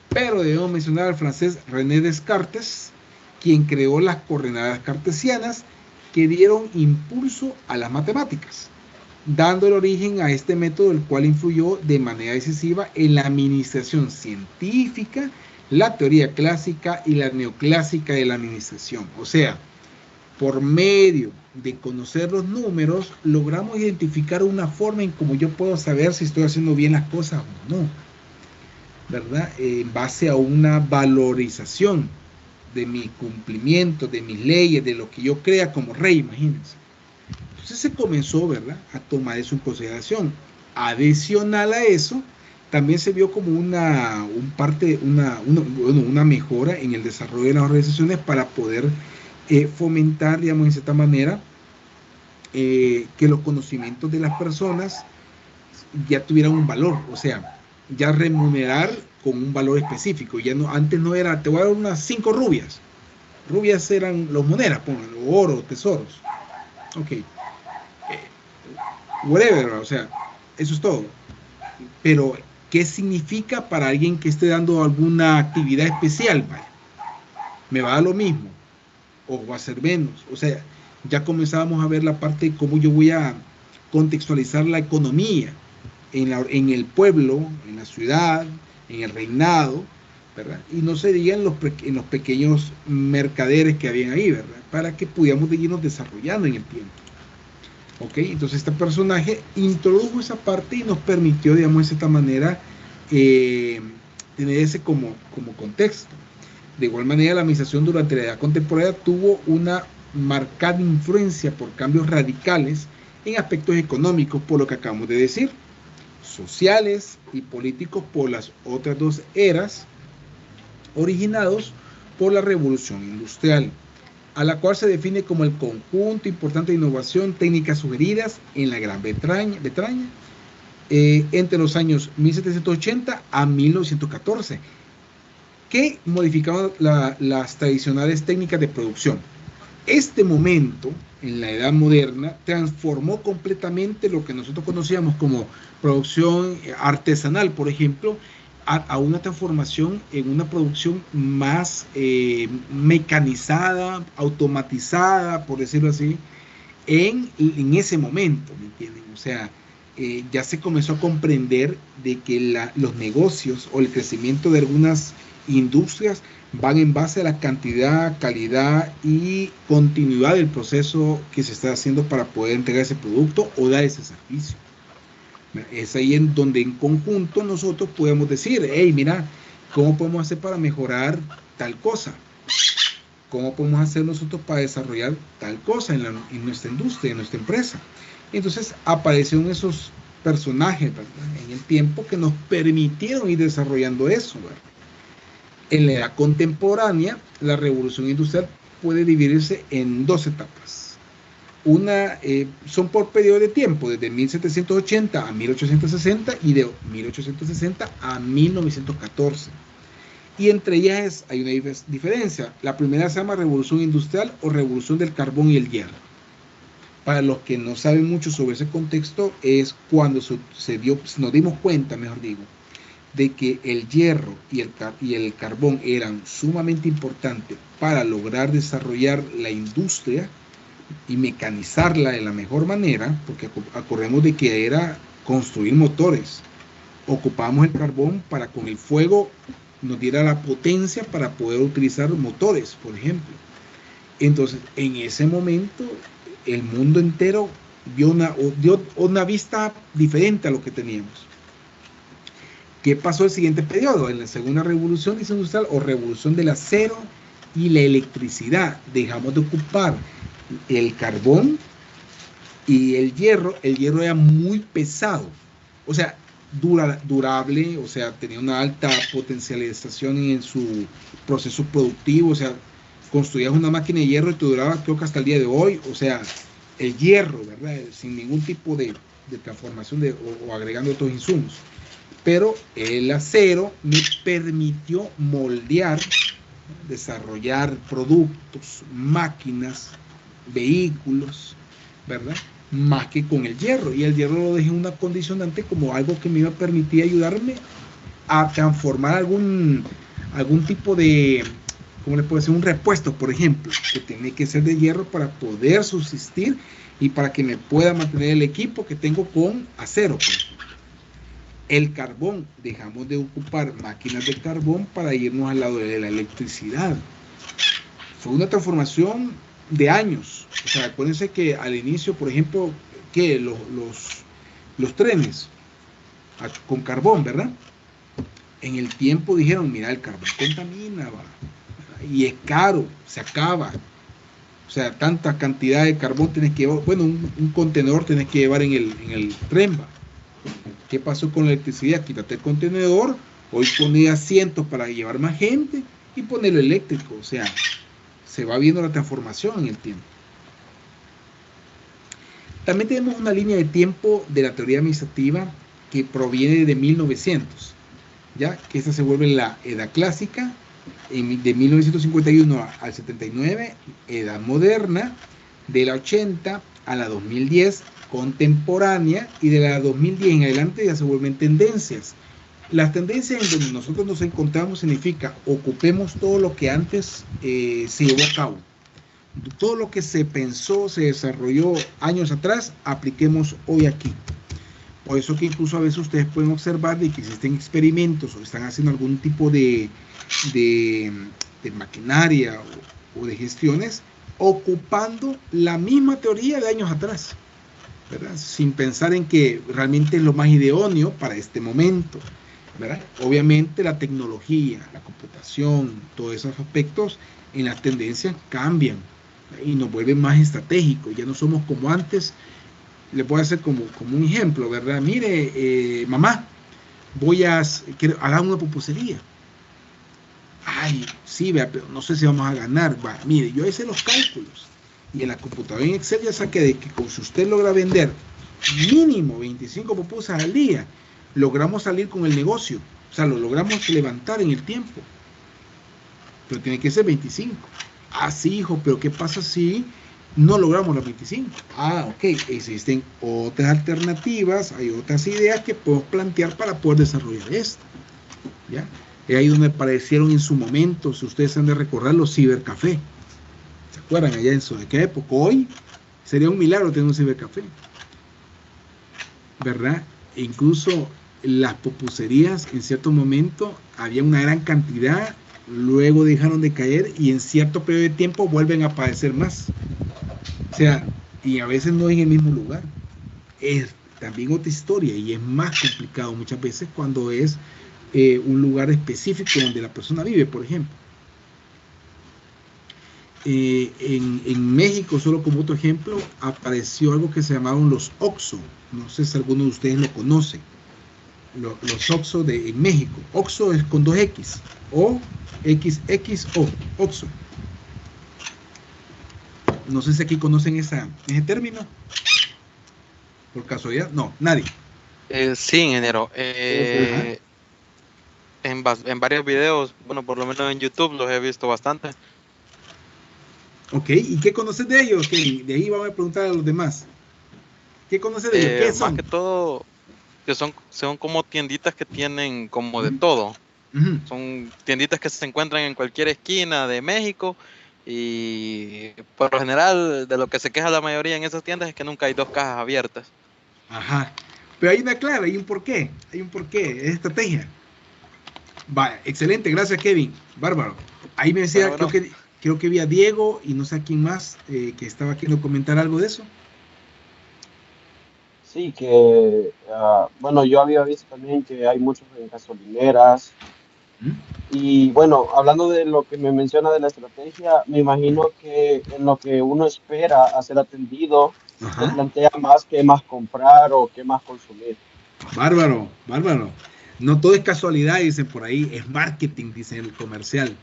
Pero debemos mencionar al francés René Descartes, quien creó las coordenadas cartesianas que dieron impulso a las matemáticas, dando el origen a este método, el cual influyó de manera decisiva en la administración científica, la teoría clásica y la neoclásica de la administración. O sea, por medio de conocer los números, logramos identificar una forma en cómo yo puedo saber si estoy haciendo bien las cosas o no, ¿verdad? En base a una valorización de mi cumplimiento, de mis leyes, de lo que yo crea como rey, imagínense. Entonces se comenzó, ¿verdad?, a tomar eso en consideración. Adicional a eso, también se vio como una mejora en el desarrollo de las organizaciones para poder fomentar, digamos, de cierta manera, que los conocimientos de las personas ya tuvieran un valor, o sea, ya remunerar con un valor específico. Ya no, antes no era, te voy a dar unas 5 rubias. Rubias eran los monedas, pónganlo, oro, tesoros. Ok. Whatever, o sea, eso es todo. Pero, ¿qué significa para alguien que esté dando alguna actividad especial? Vaya, ¿me va a dar lo mismo? ¿O va a ser menos? O sea, ya comenzábamos a ver la parte de cómo yo voy a contextualizar la economía en el pueblo, en la ciudad, en el reinado, ¿verdad? Y no se diga en los pequeños mercaderes que habían ahí, ¿verdad? Para que pudiéramos irnos desarrollando en el tiempo. ¿Ok? Entonces este personaje introdujo esa parte y nos permitió, digamos, de cierta manera, tener ese como contexto. De igual manera, la administración durante la edad contemporánea tuvo una marcada influencia por cambios radicales en aspectos económicos, por lo que acabamos de decir, sociales y políticos por las otras dos eras, originados por la revolución industrial, a la cual se define como el conjunto importante de innovación técnicas sugeridas en la Gran Bretaña entre los años 1780 a 1914, que modificaban las tradicionales técnicas de producción. Este momento, en la Edad Moderna, transformó completamente lo que nosotros conocíamos como producción artesanal, por ejemplo, a una transformación en una producción más mecanizada, automatizada, por decirlo así, en ese momento, ¿me entienden? O sea, ya se comenzó a comprender de que los negocios o el crecimiento de algunas industrias van en base a la cantidad, calidad y continuidad del proceso que se está haciendo para poder entregar ese producto o dar ese servicio. Es ahí en donde en conjunto nosotros podemos decir, hey, mira, ¿cómo podemos hacer para mejorar tal cosa? ¿cómo podemos hacer nosotros para desarrollar tal cosa en nuestra industria, en nuestra empresa? Entonces aparecieron esos personajes, ¿verdad?, en el tiempo que nos permitieron ir desarrollando eso, ¿verdad? En la era contemporánea, la revolución industrial puede dividirse en dos etapas. Una son por periodo de tiempo, desde 1780 a 1860 y de 1860 a 1914. Y entre ellas hay una diferencia. La primera se llama revolución industrial o revolución del carbón y el hierro. Para los que no saben mucho sobre ese contexto, es cuando nos dimos cuenta, mejor digo, de que el hierro y el carbón eran sumamente importantes para lograr desarrollar la industria y mecanizarla de la mejor manera, porque acordemos de que era construir motores. Ocupábamos el carbón para con el fuego nos diera la potencia para poder utilizar motores, por ejemplo. Entonces, en ese momento, el mundo entero dio una vista diferente a lo que teníamos. ¿Qué pasó el siguiente periodo? En la segunda revolución industrial o revolución del acero y la electricidad. Dejamos de ocupar el carbón y el hierro. El hierro era muy pesado, o sea, durable, o sea, tenía una alta potencialización en su proceso productivo, o sea, construías una máquina de hierro y te duraba, creo que hasta el día de hoy, o sea, el hierro, ¿verdad?, sin ningún tipo de transformación o agregando otros insumos. Pero el acero me permitió moldear, desarrollar productos, máquinas, vehículos, ¿verdad?, más que con el hierro. Y el hierro lo dejé una condicionante como algo que me iba a permitir ayudarme a transformar algún tipo de, ¿cómo le puedo decir?, un repuesto, por ejemplo, que tiene que ser de hierro para poder subsistir y para que me pueda mantener el equipo que tengo con acero, por ejemplo. El carbón, dejamos de ocupar máquinas de carbón para irnos al lado de la electricidad. Fue una transformación de años. O sea, acuérdense que al inicio, por ejemplo, que los trenes con carbón, ¿verdad?, en el tiempo dijeron, mira, el carbón contamina, ¿va?, y es caro, se acaba. O sea, tanta cantidad de carbón tienes que llevar, bueno, un contenedor tienes que llevar en el tren, ¿va? ¿Qué pasó con la electricidad? Quítate el contenedor, hoy pone asientos para llevar más gente y ponerlo eléctrico. O sea, se va viendo la transformación en el tiempo. También tenemos una línea de tiempo de la teoría administrativa que proviene de 1900, ya que esta se vuelve la edad clásica, de 1951 al 79, edad moderna, de la 80 a la 2010, contemporánea, y de la 2010 en adelante ya se vuelven tendencias. Las tendencias en donde nosotros nos encontramos significa ocupemos todo lo que antes se llevó a cabo. Todo lo que se pensó, se desarrolló años atrás, apliquemos hoy aquí. Por eso que incluso a veces ustedes pueden observar de que existen experimentos o están haciendo algún tipo de maquinaria o de gestiones ocupando la misma teoría de años atrás, ¿verdad?, sin pensar en que realmente es lo más idóneo para este momento, ¿verdad? Obviamente la tecnología, la computación, todos esos aspectos en las tendencias cambian y nos vuelven más estratégicos. Ya no somos como antes. Le voy a hacer como un ejemplo, ¿verdad? Mire, mamá, quiero hacer una pupusería. Ay, sí, vea, pero no sé si vamos a ganar. Va, mire, yo hice los cálculos y en la computadora en Excel ya saqué de que si usted logra vender mínimo 25 pupusas al día, logramos salir con el negocio. O sea, lo logramos levantar en el tiempo. Pero tiene que ser 25. Ah, sí, hijo, pero ¿qué pasa si no logramos los 25? Ah, ok, existen otras alternativas, hay otras ideas que podemos plantear para poder desarrollar esto, ¿ya? Es ahí donde aparecieron en su momento, si ustedes han de recordar, los cibercafé. ¿Se acuerdan allá de qué época? Hoy sería un milagro tener un cibercafé, ¿verdad? E incluso las pupuserías en cierto momento había una gran cantidad, luego dejaron de caer y en cierto periodo de tiempo vuelven a aparecer más. O sea, y a veces no en el mismo lugar. Es también otra historia y es más complicado muchas veces cuando es un lugar específico donde la persona vive, por ejemplo. en México, solo como otro ejemplo, apareció algo que se llamaban los OXXO. No sé si alguno de ustedes lo conoce. Los OXXO en México. OXXO es con 2X. O XXO. OXXO. No sé si aquí conocen ese término. Por casualidad. No, nadie. Sí, ingeniero. En varios videos, bueno, por lo menos en YouTube los he visto bastante. Ok, ¿y qué conoces de ellos, Kevin? De ahí vamos a preguntar a los demás. ¿Qué conoces de ellos? ¿Qué son? Más que todo, que son como tienditas que tienen como de todo. Son tienditas que se encuentran en cualquier esquina de México y por lo general de lo que se queja la mayoría en esas tiendas es que nunca hay 2 cajas abiertas. Ajá, pero hay una clave, hay un porqué, es estrategia. Va, excelente, gracias Kevin, bárbaro. Ahí me decía, bueno. Creo que vi a Diego y no sé a quién más que estaba queriendo comentar algo de eso. Sí, que, bueno, yo había visto también que hay muchos en gasolineras. Y bueno, hablando de lo que me menciona de la estrategia, me imagino que en lo que uno espera a ser atendido, se plantea más qué más comprar o qué más consumir. Bárbaro, bárbaro. No todo es casualidad, dicen por ahí, es marketing, dice el comercial.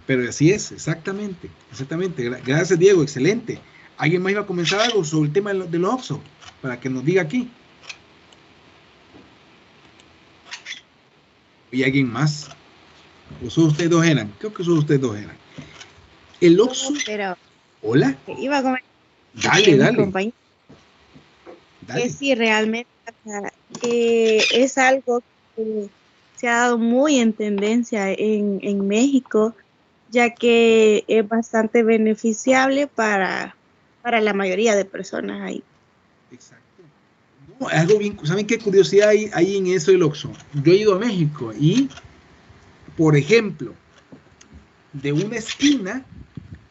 Pero así es, exactamente, exactamente. Gracias, Diego, excelente. ¿Alguien más iba a comenzar algo sobre el tema de los OXXO? Para que nos diga aquí. ¿Y alguien más? ¿O solo ustedes dos eran? Creo que solo ustedes dos eran. El OXXO. Pero, ¿Hola? iba a comentar. Dale. Que sí, realmente es algo que se ha dado muy en tendencia en México, ya que es bastante beneficiable para la mayoría de personas ahí. Exacto. No, algo bien, ¿saben qué curiosidad hay en eso del OXXO? Yo he ido a México y, por ejemplo, de una esquina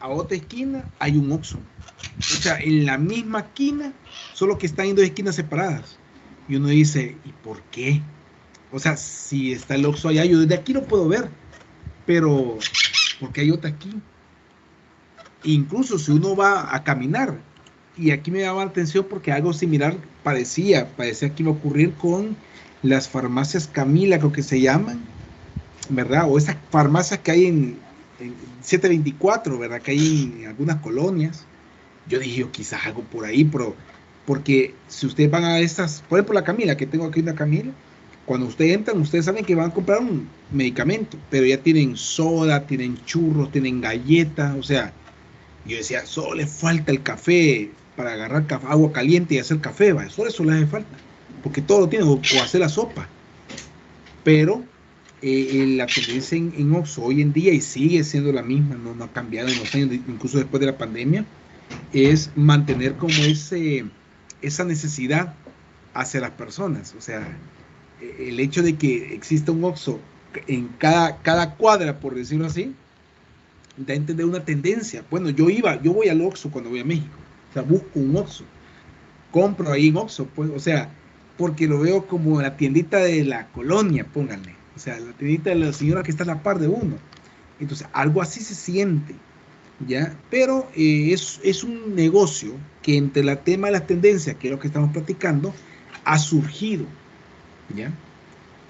a otra esquina hay un OXXO. O sea, en la misma esquina, solo que están en 2 esquinas separadas. Y uno dice, ¿y por qué? O sea, si está el OXXO allá, yo desde aquí lo puedo ver, pero ¿por qué hay otra aquí? Incluso si uno va a caminar, y aquí me llama la atención porque algo similar parecía que iba a ocurrir con las farmacias Camila, creo que se llaman, ¿verdad? O esas farmacias que hay en 724, ¿verdad? Que hay en algunas colonias. Yo dije, quizás algo por ahí, pero porque si ustedes van a estas, por ejemplo la Camila, que tengo aquí una Camila, cuando ustedes entran, ustedes saben que van a comprar un medicamento, pero ya tienen soda, tienen churros, tienen galletas, o sea, yo decía, solo le falta el café para agarrar agua caliente y hacer café, ¿va? Solo eso le hace falta, porque todo lo tienen, o hacer la sopa. Pero la tendencia en OXXO hoy en día, y sigue siendo la misma, no ha cambiado en los años, incluso después de la pandemia, es mantener como esa necesidad hacia las personas. O sea, el hecho de que exista un OXXO en cada cuadra, por decirlo así, da a entender una tendencia. Bueno, yo voy al OXXO cuando voy a México, o sea, busco un OXXO, compro ahí en OXXO, pues, o sea, porque lo veo como la tiendita de la colonia, pónganle, o sea, la tiendita de la señora que está a la par de uno. Entonces, algo así se siente, ¿ya? Pero es un negocio que entre el tema de las tendencias, que es lo que estamos platicando, ha surgido, ¿ya?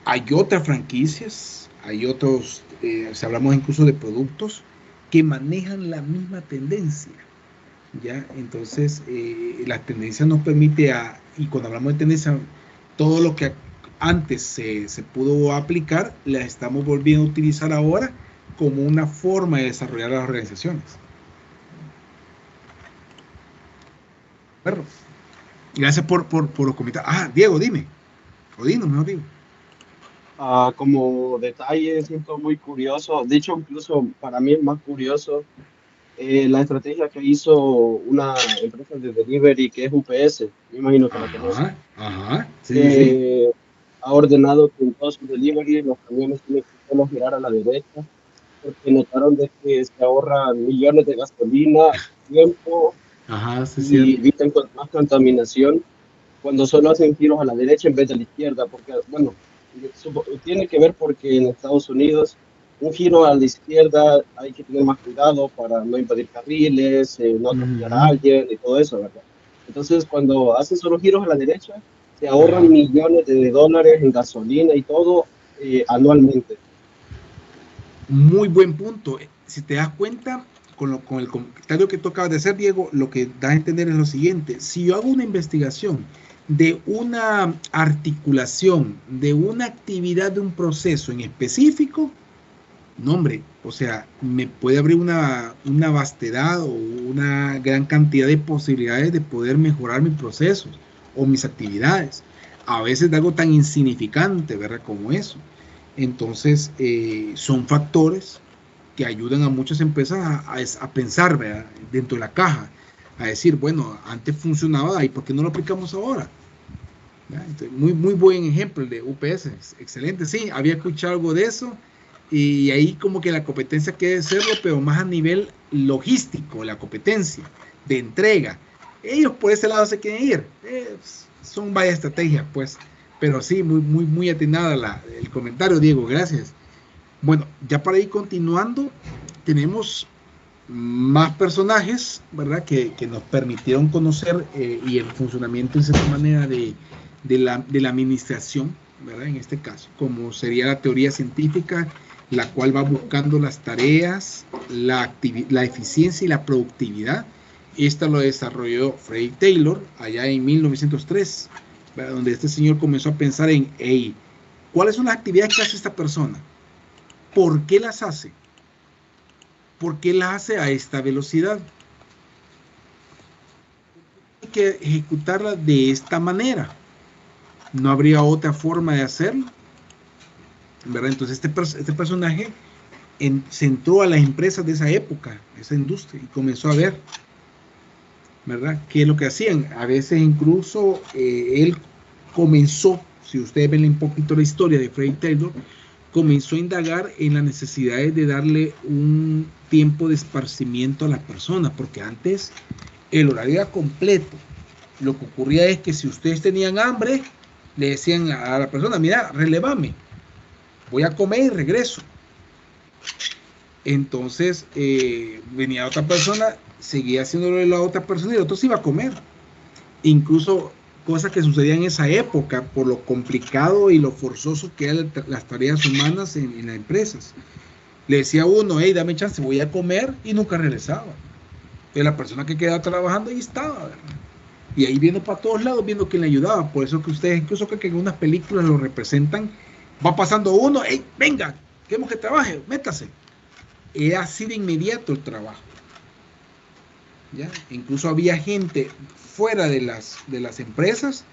Hay otras franquicias, hay otros, si hablamos incluso de productos, que manejan la misma tendencia, ¿ya? Entonces, la tendencia nos permite, y cuando hablamos de tendencia, todo lo que antes se pudo aplicar, la estamos volviendo a utilizar ahora como una forma de desarrollar las organizaciones. Perro. Gracias por los comentarios. Diego, dime. O dinos, mejor digo. Como detalle, siento muy curioso, de hecho, incluso para mí es más curioso la estrategia que hizo una empresa de delivery que es UPS, me imagino que la conocen. Sí. Ha ordenado que en todos sus delivery los camiones tienen que solo girar a la derecha, porque notaron de que se ahorran millones de gasolina, tiempo y evitan más contaminación cuando solo hacen giros a la derecha en vez de a la izquierda, porque, bueno, tiene que ver porque en Estados Unidos un giro a la izquierda hay que tener más cuidado para no invadir carriles, no atropellar a alguien y todo eso, ¿verdad? Entonces, cuando hacen solo giros a la derecha, se ahorran millones de dólares en gasolina y todo anualmente. Muy buen punto. Si te das cuenta, con el comentario que tú acabas de hacer, Diego, lo que da a entender es lo siguiente. Si yo hago una investigación de una articulación, de una actividad, de un proceso en específico, no, hombre, o sea, me puede abrir una vastedad o una gran cantidad de posibilidades de poder mejorar mis procesos o mis actividades. A veces de algo tan insignificante, ¿verdad? Como eso. Entonces, son factores que ayudan a muchas empresas a pensar, ¿verdad? Dentro de la caja, a decir, bueno, antes funcionaba, ¿y por qué no lo aplicamos ahora? Entonces, muy buen ejemplo el de UPS, excelente, sí, había escuchado algo de eso, y ahí como que la competencia quiere serlo, pero más a nivel logístico, la competencia de entrega. Ellos por ese lado se quieren ir, son varias estrategias, pues, pero sí, muy atinada el comentario, Diego, gracias. Bueno, ya para ir continuando, tenemos más personajes, ¿verdad? Que nos permitieron conocer y el funcionamiento, en cierta manera, de la administración, ¿verdad? En este caso, como sería la teoría científica, la cual va buscando las tareas, la eficiencia y la productividad. Esta lo desarrolló Frederick Taylor allá en 1903, ¿verdad? Donde este señor comenzó a pensar en, hey, ¿cuáles son las actividades que hace esta persona? ¿Por qué las hace? ¿Por qué las hace a esta velocidad? Hay que ejecutarla de esta manera. No habría otra forma de hacerlo, ¿verdad? Entonces este personaje se entró a las empresas de esa época, esa industria, y comenzó a ver, ¿verdad?, qué es lo que hacían. A veces incluso él comenzó, si ustedes ven un poquito la historia de Frederick Taylor, comenzó a indagar en las necesidades de darle un tiempo de esparcimiento a las personas, porque antes el horario era completo. Lo que ocurría es que si ustedes tenían hambre, le decían a la persona, mira, relevame, voy a comer y regreso. Entonces venía otra persona, seguía haciéndolo de la otra persona y el otro se iba a comer. Incluso cosas que sucedían en esa época por lo complicado y lo forzoso que eran las tareas humanas en las empresas. Le decía a uno, hey, dame chance, voy a comer, y nunca regresaba. Pero la persona que quedaba trabajando ahí estaba, ¿verdad? Y ahí viendo para todos lados, viendo quién le ayudaba. Por eso que ustedes, incluso que en unas películas lo representan, va pasando uno, hey, venga, queremos que trabaje, métase. Era así de inmediato el trabajo, ¿ya? Incluso había gente fuera de las empresas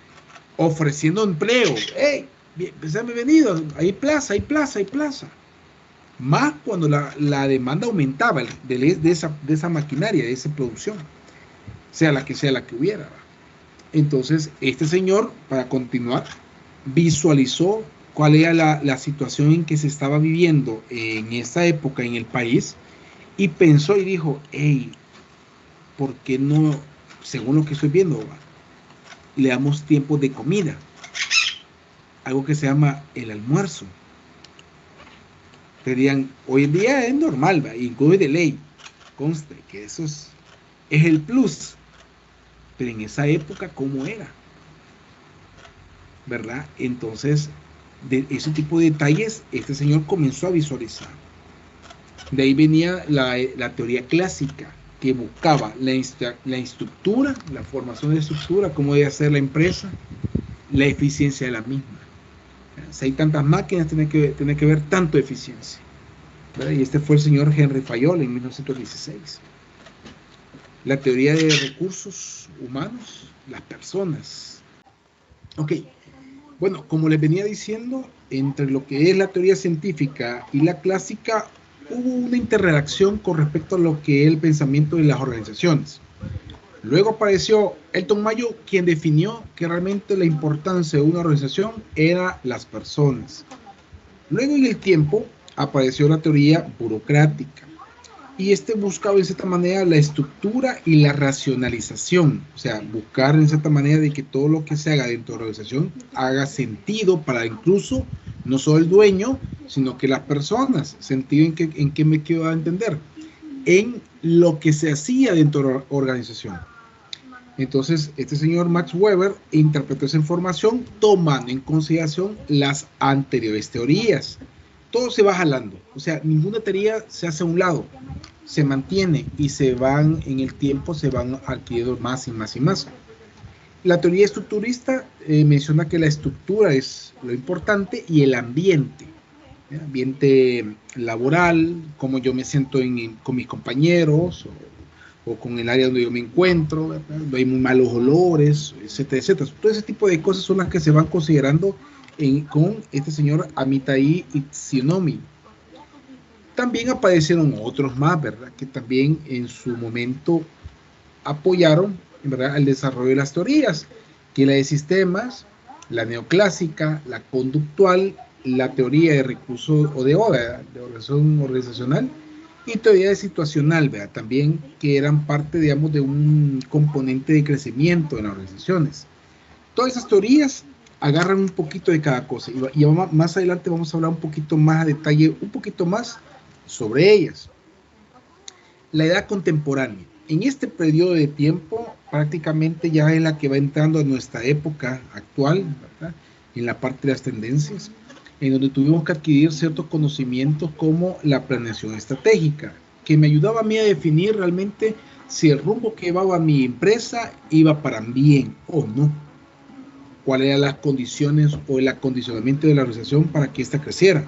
ofreciendo empleo. Hey, bienvenido, hay plaza. Más cuando la demanda aumentaba de esa maquinaria, de esa producción, sea la que hubiera. Entonces, este señor, para continuar, visualizó cuál era la situación en que se estaba viviendo en esa época en el país, y pensó y dijo, hey, ¿por qué no, según lo que estoy viendo, le damos tiempo de comida? Algo que se llama el almuerzo. Dirían, hoy en día es normal, incluye de ley, conste que eso es el plus, pero en esa época, ¿cómo era? ¿Verdad? Entonces, de ese tipo de detalles, este señor comenzó a visualizar. De ahí venía la teoría clásica, que buscaba la estructura, la formación de estructura, cómo debe hacer la empresa, la eficiencia de la misma. Si hay tantas máquinas, tiene que ver tanto eficiencia, ¿verdad? Y este fue el señor Henry Fayol en 1916. La teoría de recursos humanos, las personas. Ok, bueno, como les venía diciendo, entre lo que es la teoría científica y la clásica, hubo una interrelación con respecto a lo que es el pensamiento de las organizaciones. Luego apareció Elton Mayo, quien definió que realmente la importancia de una organización era las personas. Luego, en el tiempo, apareció la teoría burocrática, Y buscaba en cierta manera la estructura y la racionalización, o sea, buscar en cierta manera de que todo lo que se haga dentro de la organización haga sentido para incluso no solo el dueño, sino que las personas. ¿Sentido en qué me quiero entender? En lo que se hacía dentro de la organización. Entonces, este señor Max Weber interpretó esa información tomando en consideración las anteriores teorías. Todo se va jalando, o sea, ninguna teoría se hace a un lado, se mantiene y se van en el tiempo, se van adquiriendo más y más y más. La teoría estructurista menciona que la estructura es lo importante y el ambiente laboral, cómo yo me siento con mis compañeros o con el área donde yo me encuentro, ¿verdad? No hay muy malos olores, etcétera, etcétera. Todo ese tipo de cosas son las que se van considerando con este señor Amitai Itsunomi. También aparecieron otros más, ¿verdad? Que también en su momento apoyaron, ¿verdad?, el desarrollo de las teorías, que la de sistemas, la neoclásica, la conductual, la teoría de recursos o de organización organizacional y teoría de situacional, ¿verdad? También que eran parte, digamos, de un componente de crecimiento en las organizaciones. Todas esas teorías agarran un poquito de cada cosa y más adelante vamos a hablar un poquito más a detalle, un poquito más sobre ellas. La edad contemporánea. En este periodo de tiempo prácticamente ya es la que va entrando a nuestra época actual, ¿verdad?, en la parte de las tendencias, en donde tuvimos que adquirir ciertos conocimientos como la planeación estratégica, que me ayudaba a mí a definir realmente si el rumbo que llevaba mi empresa iba para bien o no. Cuáles eran las condiciones o el acondicionamiento de la organización para que ésta creciera.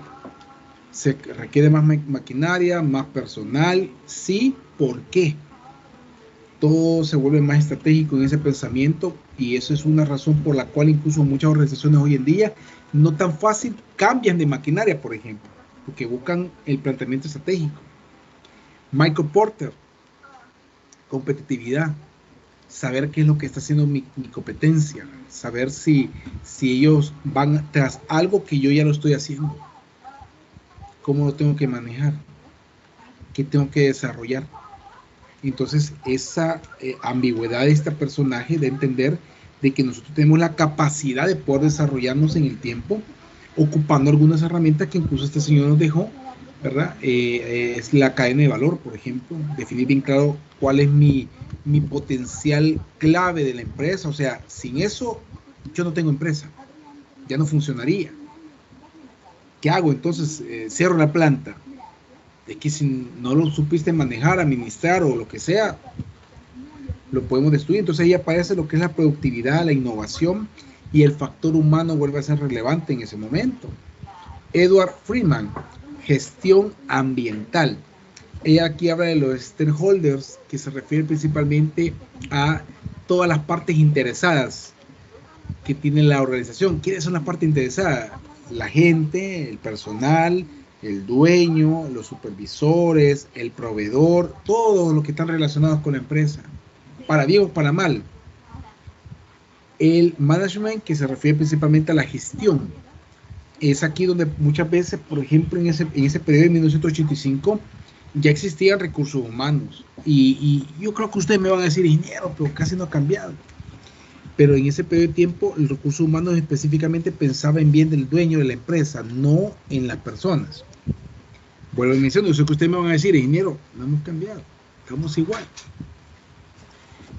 ¿Se requiere más maquinaria, más personal? Sí, ¿por qué? Todo se vuelve más estratégico en ese pensamiento y eso es una razón por la cual incluso muchas organizaciones hoy en día no tan fácil cambian de maquinaria, por ejemplo, porque buscan el planteamiento estratégico. Michael Porter, competitividad. Saber qué es lo que está haciendo mi competencia, saber si ellos van tras algo que yo ya lo estoy haciendo, cómo lo tengo que manejar, qué tengo que desarrollar. Entonces esa ambigüedad de este personaje de entender de que nosotros tenemos la capacidad de poder desarrollarnos en el tiempo, ocupando algunas herramientas que incluso este señor nos dejó, ¿verdad? Es la cadena de valor, por ejemplo, definir bien claro cuál es mi potencial clave de la empresa. O sea, sin eso yo no tengo empresa, ya no funcionaría. ¿Qué hago? Entonces cierro la planta. Es que si no lo supiste manejar, administrar o lo que sea, lo podemos destruir. Entonces ahí aparece lo que es la productividad, la innovación y el factor humano vuelve a ser relevante en ese momento. Edward Freeman, gestión ambiental. Ella aquí habla de los stakeholders, que se refiere principalmente a todas las partes interesadas que tiene la organización. ¿Quiénes son las partes interesadas? La gente, el personal, el dueño, los supervisores, el proveedor, todos los que están relacionados con la empresa, para bien o para mal. El management, que se refiere principalmente a la gestión. Es aquí donde muchas veces, por ejemplo, en ese periodo de 1985, ya existían recursos humanos. Y yo creo que ustedes me van a decir, ingeniero, pero casi no ha cambiado. Pero en ese periodo de tiempo, el recurso humano específicamente pensaba en bien del dueño de la empresa, no en las personas. Vuelvo a mencionar, yo sé que ustedes me van a decir, ingeniero, no hemos cambiado, estamos igual.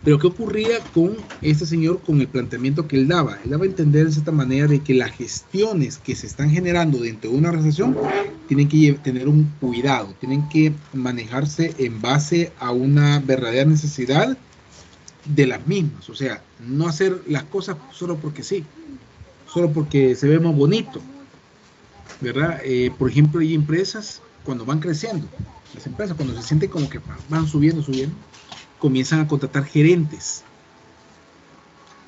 Pero ¿qué ocurría con este señor con el planteamiento que él daba? Él daba a entender de cierta manera de que las gestiones que se están generando dentro de una organización tienen que tener un cuidado, tienen que manejarse en base a una verdadera necesidad de las mismas. O sea, no hacer las cosas solo porque sí, solo porque se ve más bonito, ¿verdad? Por ejemplo, hay empresas cuando van creciendo, las empresas cuando se sienten como que van subiendo, comienzan a contratar gerentes,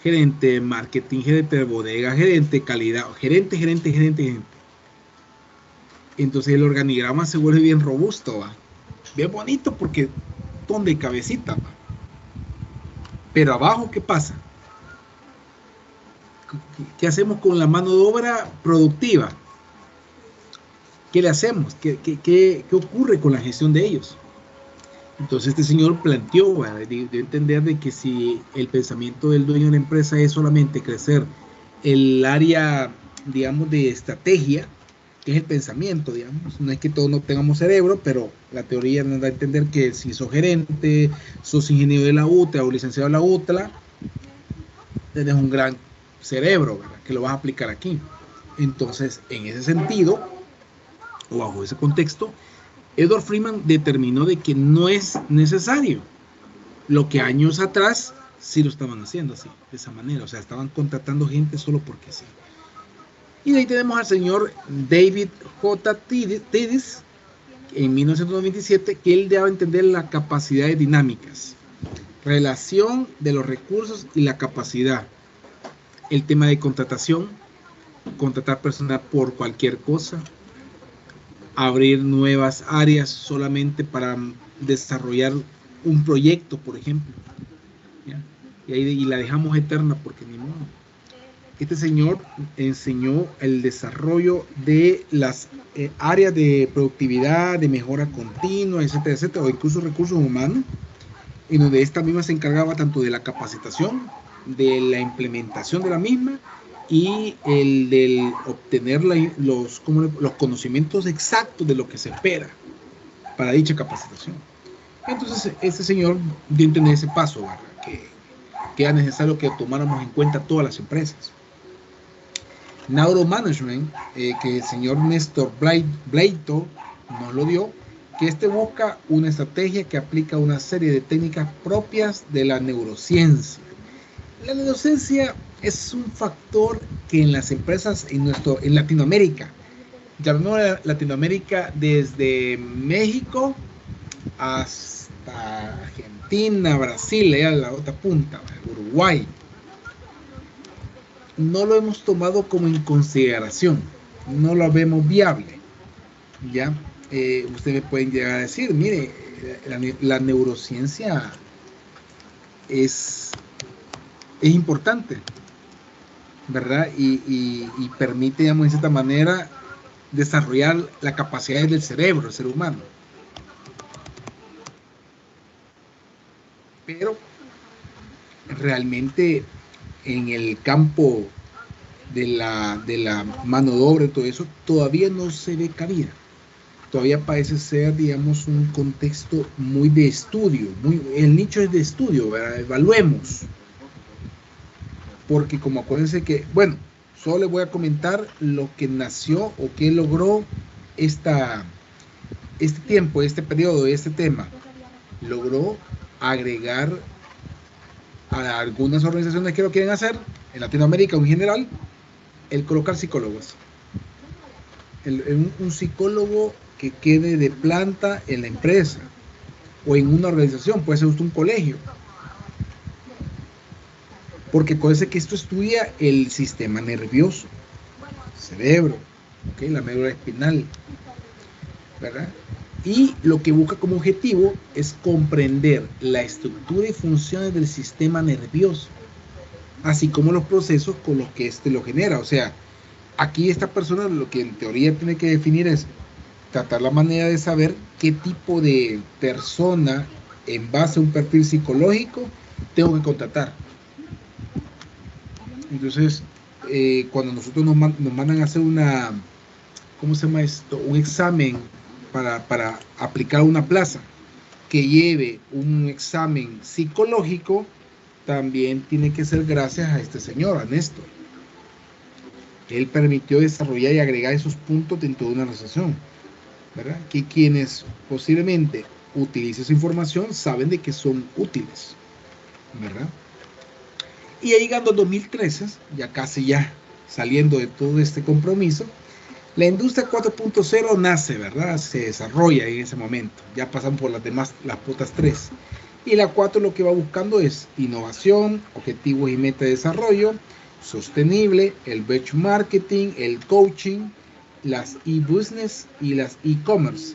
gerente de marketing, gerente de bodega, gerente de calidad, gerente. Entonces el organigrama se vuelve bien robusto, ¿va? Bien bonito porque ton de cabecita, ¿va? Pero abajo, ¿qué pasa? ¿Qué hacemos con la mano de obra productiva? ¿Qué le hacemos? ¿Qué ocurre con la gestión de ellos? Entonces este señor planteó, de entender de que si el pensamiento del dueño de la empresa es solamente crecer el área, digamos, de estrategia, que es el pensamiento, digamos, no es que todos no tengamos cerebro, pero la teoría nos da a entender que si sos gerente, sos ingeniero de la UTLA o licenciado de la UTLA, tenés un gran cerebro, ¿verdad?, que lo vas a aplicar aquí. Entonces, en ese sentido, o bajo ese contexto, Edward Freeman determinó de que no es necesario lo que años atrás sí lo estaban haciendo así, de esa manera, o sea, estaban contratando gente solo porque sí. Y de ahí tenemos al señor David J. Tiddis, en 1997, que él daba a entender las capacidades dinámicas, relación de los recursos y la capacidad, el tema de contratación, contratar personal por cualquier cosa, abrir nuevas áreas solamente para desarrollar un proyecto, por ejemplo, ¿ya? Y la dejamos eterna porque ni modo. Este señor enseñó el desarrollo de las áreas de productividad, de mejora continua, etcétera, etcétera, o incluso recursos humanos, en donde esta misma se encargaba tanto de la capacitación, de la implementación de la misma y el del obtener los conocimientos exactos de lo que se espera para dicha capacitación. Entonces, este señor dio a entender ese paso, ¿verdad?, que era necesario que tomáramos en cuenta todas las empresas. Neuromanagement, que el señor Néstor Blaito nos lo dio, que este busca una estrategia que aplica una serie de técnicas propias de la neurociencia. La neurociencia es un factor que en las empresas en Latinoamérica, llamemos Latinoamérica desde México hasta Argentina, Brasil, allá a la otra punta, Uruguay, no lo hemos tomado como en consideración, no lo vemos viable, ¿ya? Ustedes pueden llegar a decir, mire, la neurociencia es importante, ¿verdad? Y permite, digamos, de cierta manera, desarrollar las capacidades del cerebro, del ser humano. Pero realmente en el campo de la mano de obra y todo eso, todavía no se ve cabida. Todavía parece ser, digamos, un contexto muy de estudio, el nicho es de estudio, ¿verdad? Evaluemos. Porque como acuérdense que, bueno, solo les voy a comentar lo que nació o que logró este tiempo, este periodo, este tema. Logró agregar a algunas organizaciones que lo quieren hacer, en Latinoamérica en general, el colocar psicólogos. Un psicólogo que quede de planta en la empresa o en una organización, puede ser un colegio. Porque acuérdense que esto estudia el sistema nervioso, cerebro, ¿okay?, la médula espinal, ¿verdad? Y lo que busca como objetivo es comprender la estructura y funciones del sistema nervioso, así como los procesos con los que éste lo genera. O sea, aquí esta persona lo que en teoría tiene que definir es tratar la manera de saber qué tipo de persona en base a un perfil psicológico tengo que contratar. Entonces, cuando nosotros nos mandan a hacer ¿cómo se llama esto? Un examen para aplicar una plaza que lleve un examen psicológico, también tiene que ser gracias a este señor, a Néstor. Él permitió desarrollar y agregar esos puntos dentro de una organización, ¿verdad? Que quienes posiblemente utilicen esa información saben de que son útiles, ¿verdad? Y ahí llegando a 2013, ya saliendo de todo este compromiso, la industria 4.0 nace, ¿verdad? Se desarrolla en ese momento. Ya pasan por las demás, las otras 3. Y la 4 lo que va buscando es innovación, objetivos y meta de desarrollo, sostenible, el benchmarking, el coaching, las e-business y las e-commerce,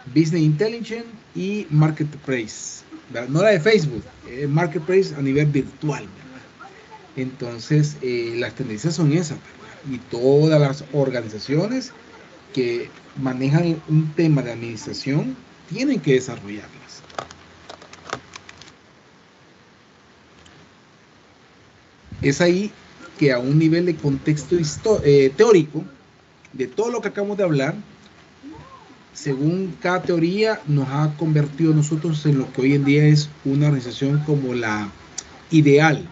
business intelligence y marketplace, ¿verdad? No la de Facebook, marketplace a nivel virtual, ¿verdad? Entonces, las tendencias son esas, ¿verdad? Y todas las organizaciones que manejan un tema de administración tienen que desarrollarlas. Es ahí que a un nivel de contexto teórico, de todo lo que acabamos de hablar, según cada teoría, nos ha convertido nosotros en lo que hoy en día es una organización como la ideal,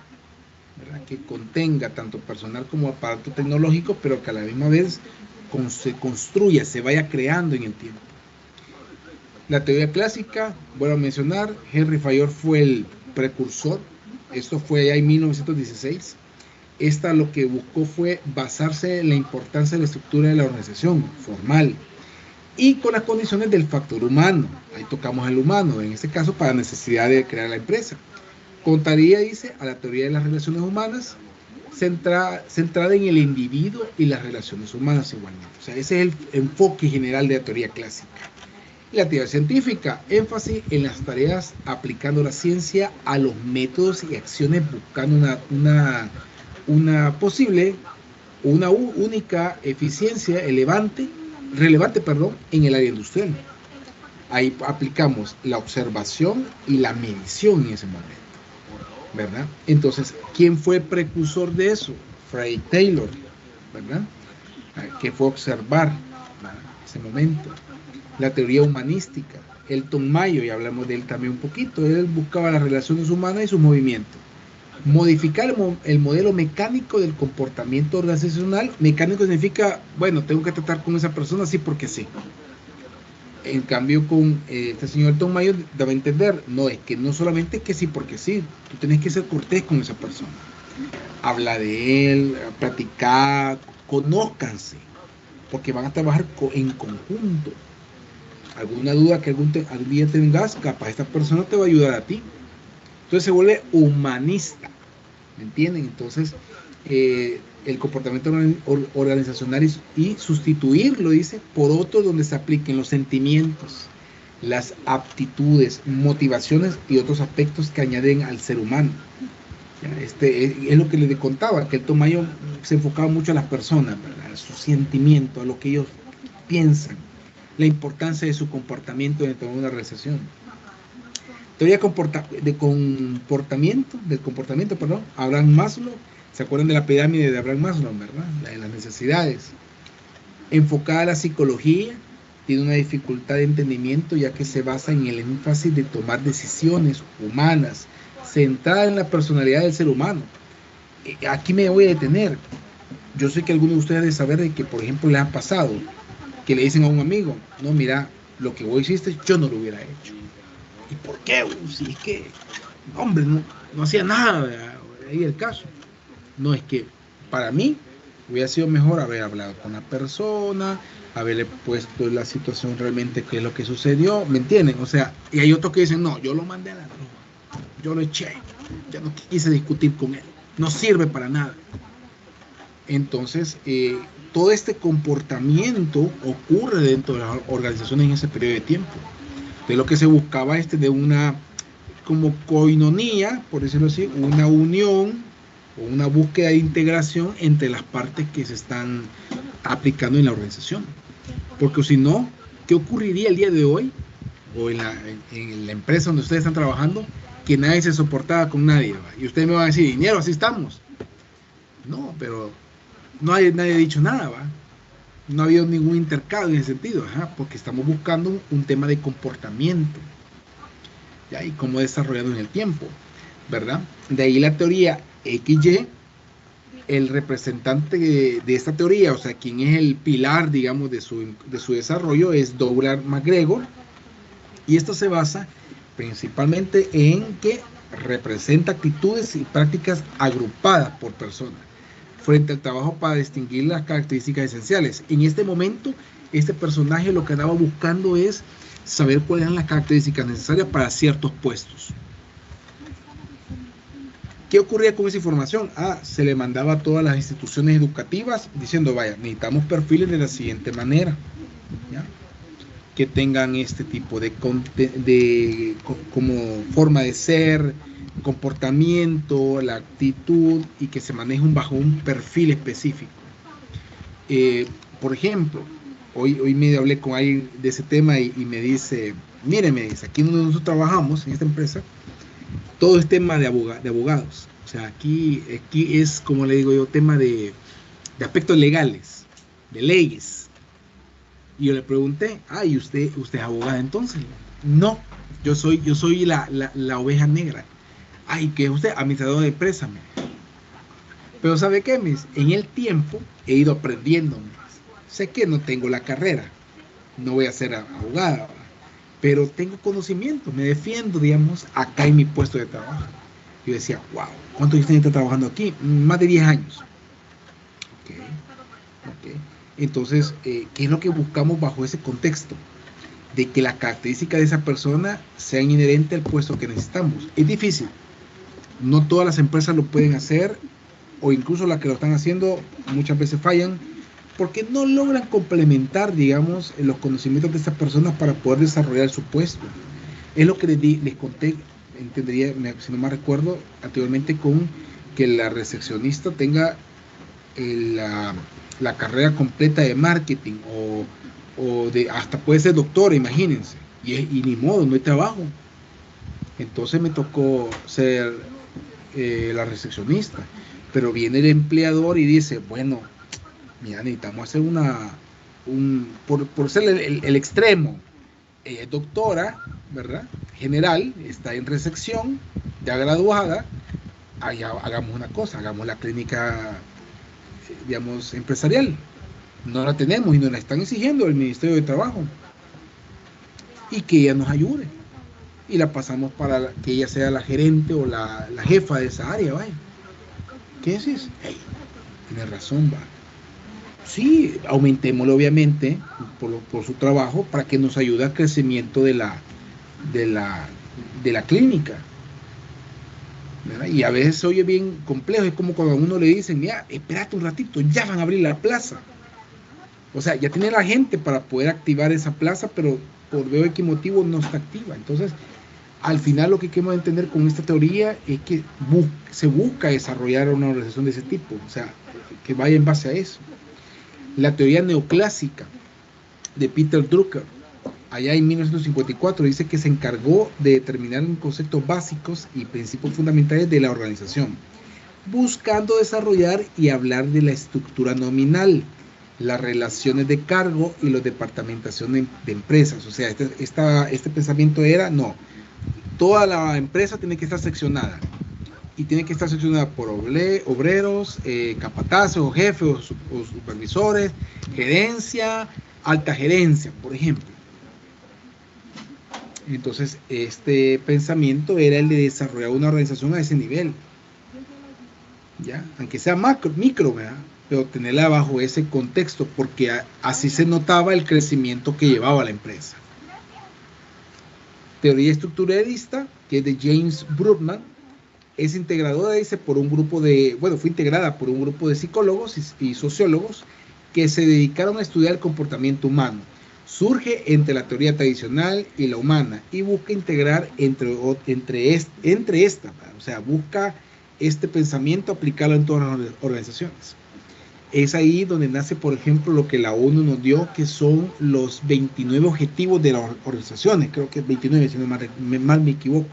¿verdad? Que contenga tanto personal como aparato tecnológico, pero que a la misma vez se construya, se vaya creando en el tiempo. La teoría clásica, vuelvo a mencionar, Henry Fayol fue el precursor. Esto fue allá en 1916. Esta lo que buscó fue basarse en la importancia de la estructura de la organización formal y con las condiciones del factor humano. Ahí tocamos el humano, en este caso para la necesidad de crear la empresa. Contaría, dice, a la teoría de las relaciones humanas, centrada en el individuo y las relaciones humanas igualmente. O sea, ese es el enfoque general de la teoría clásica. La teoría científica, énfasis en las tareas aplicando la ciencia a los métodos y acciones buscando una única eficiencia relevante, en el área industrial. Ahí aplicamos la observación y la medición en ese momento, ¿verdad? Entonces, ¿quién fue precursor de eso? Fray Taylor, ¿verdad? Que fue observar, ¿verdad? Ese momento. La teoría humanística, Elton Mayo, y hablamos de él también un poquito, él buscaba las relaciones humanas y sus movimientos. Modificar el modelo mecánico del comportamiento organizacional. Mecánico significa, bueno, tengo que tratar con esa persona así porque sí. En cambio, con este señor Elton Mayo daba a entender, no, es que no solamente que sí porque sí, tú tenés que ser cortés con esa persona. Habla de él, platicar, conózcanse, porque van a trabajar en conjunto. Alguna duda que algún día tengas, capaz esta persona te va a ayudar a ti. Entonces se vuelve humanista, ¿me entienden? Entonces el comportamiento organizacional y sustituirlo, dice, por otro donde se apliquen los sentimientos, las aptitudes, motivaciones y otros aspectos que añaden al ser humano. Es lo que les contaba, que el Tomayo se enfocaba mucho a las personas, ¿verdad? A su sentimiento, a lo que ellos piensan, la importancia de su comportamiento dentro de una organización. Teoría del comportamiento, Abraham Maslow. ¿Se acuerdan de la pirámide de Abraham Maslow, verdad? La de las necesidades. Enfocada a la psicología, tiene una dificultad de entendimiento ya que se basa en el énfasis de tomar decisiones humanas, centrada en la personalidad del ser humano. Aquí me voy a detener. Yo sé que algunos de ustedes deben saber de que, por ejemplo, les ha pasado que le dicen a un amigo, no, mira, lo que vos hiciste, yo no lo hubiera hecho. ¿Y por qué? Si es que, hombre, no hacía nada, ¿verdad? Ahí el caso. No, es que para mí hubiera sido mejor haber hablado con la persona, haberle puesto la situación realmente qué es lo que sucedió, ¿me entienden? O sea, y hay otros que dicen, no, yo lo mandé a la droga, yo lo eché, ya no quise discutir con él, no sirve para nada. Entonces, todo este comportamiento ocurre dentro de las organizaciones en ese periodo de tiempo. De lo que se buscaba de una como coinonía, por decirlo así, una unión o una búsqueda de integración entre las partes que se están aplicando en la organización. Porque si no, ¿qué ocurriría el día de hoy o en la empresa donde ustedes están trabajando? Que nadie se soportaba con nadie, ¿va? Y ustedes me van a decir, dinero, así estamos. No, pero nadie ha dicho nada, ¿va? No ha habido ningún intercambio en ese sentido, porque estamos buscando un tema de comportamiento, ¿ya? Y cómo desarrollado en el tiempo, ¿verdad? De ahí la teoría XY, el representante de esta teoría, o sea, quien es el pilar, digamos, de su desarrollo, es Douglas MacGregor, y esto se basa principalmente en que representa actitudes y prácticas agrupadas por personas frente al trabajo para distinguir las características esenciales. En este momento, este personaje lo que andaba buscando es saber cuáles eran las características necesarias para ciertos puestos. ¿Qué ocurría con esa información? Se le mandaba a todas las instituciones educativas diciendo, vaya, necesitamos perfiles de la siguiente manera, ¿ya? Que tengan este tipo de como forma de ser, comportamiento, la actitud, y que se maneje bajo un perfil específico. Por ejemplo, hoy me hablé con alguien de ese tema y me dice, mire, me dice, aquí donde nosotros trabajamos en esta empresa, todo es tema de abogados. O sea, aquí es, como le digo yo, tema de aspectos legales, de leyes. Y yo le pregunté, ¿y usted es abogada entonces? No, yo soy la oveja negra. Ay, ¿qué es usted? Administrador de préstamo. Pero ¿sabe qué, mis? En el tiempo he ido aprendiendo más. Sé que no tengo la carrera, no voy a ser abogada, pero tengo conocimiento, me defiendo, digamos, acá en mi puesto de trabajo. Yo decía, wow, ¿cuántos años está trabajando aquí? Más de 10 años. Ok. Entonces, ¿qué es lo que buscamos bajo ese contexto? De que las características de esa persona sean inherentes al puesto que necesitamos. Es difícil. No todas las empresas lo pueden hacer, o incluso las que lo están haciendo muchas veces fallan, porque no logran complementar, digamos, los conocimientos de estas personas para poder desarrollar su puesto. Es lo que les conté, entendería, si no me recuerdo, anteriormente, con que la recepcionista tenga la carrera completa de marketing, o de hasta puede ser doctora, imagínense, y ni modo, no hay trabajo. Entonces me tocó ser la recepcionista, pero viene el empleador y dice, bueno, mira, necesitamos hacer por ser el extremo. Ella es doctora, ¿verdad? General, está en recepción, ya graduada. Hagamos una cosa, hagamos la clínica, digamos, empresarial. No la tenemos y nos la están exigiendo el Ministerio de Trabajo. Y que ella nos ayude. Y la pasamos para que ella sea la gerente o la jefa de esa área, ¿vale? ¿Qué decís? Hey, tienes razón, va. Sí, aumentémoslo obviamente por su trabajo para que nos ayude al crecimiento de la clínica, ¿verdad? Y a veces se oye bien complejo, es como cuando a uno le dicen, mira, espérate un ratito, ya van a abrir la plaza. O sea, ya tiene la gente para poder activar esa plaza, pero por veo qué motivo no está activa. Entonces, al final lo que queremos entender con esta teoría es que se busca desarrollar una organización de ese tipo, o sea, que vaya en base a eso. La teoría neoclásica de Peter Drucker, allá en 1954, dice que se encargó de determinar conceptos básicos y principios fundamentales de la organización, buscando desarrollar y hablar de la estructura nominal, las relaciones de cargo y la departamentación de empresas. O sea, este pensamiento era, no, toda la empresa tiene que estar seccionada, y tiene que estar seccionada por obreros, capataces o jefes o supervisores, gerencia, alta gerencia, por ejemplo. Entonces, este pensamiento era el de desarrollar una organización a ese nivel, ¿ya? Aunque sea micro, ¿verdad? Pero tenerla bajo ese contexto, porque así se notaba el crecimiento que llevaba la empresa. Teoría estructuralista, que es de James Brugman, es integradora, dice, fue integrada por un grupo de psicólogos y sociólogos que se dedicaron a estudiar el comportamiento humano. Surge entre la teoría tradicional y la humana y busca integrar entre esta, o sea, busca este pensamiento aplicarlo en todas las organizaciones. Es ahí donde nace, por ejemplo, lo que la ONU nos dio, que son los 29 objetivos de las organizaciones, creo que es 29, si no mal me equivoco,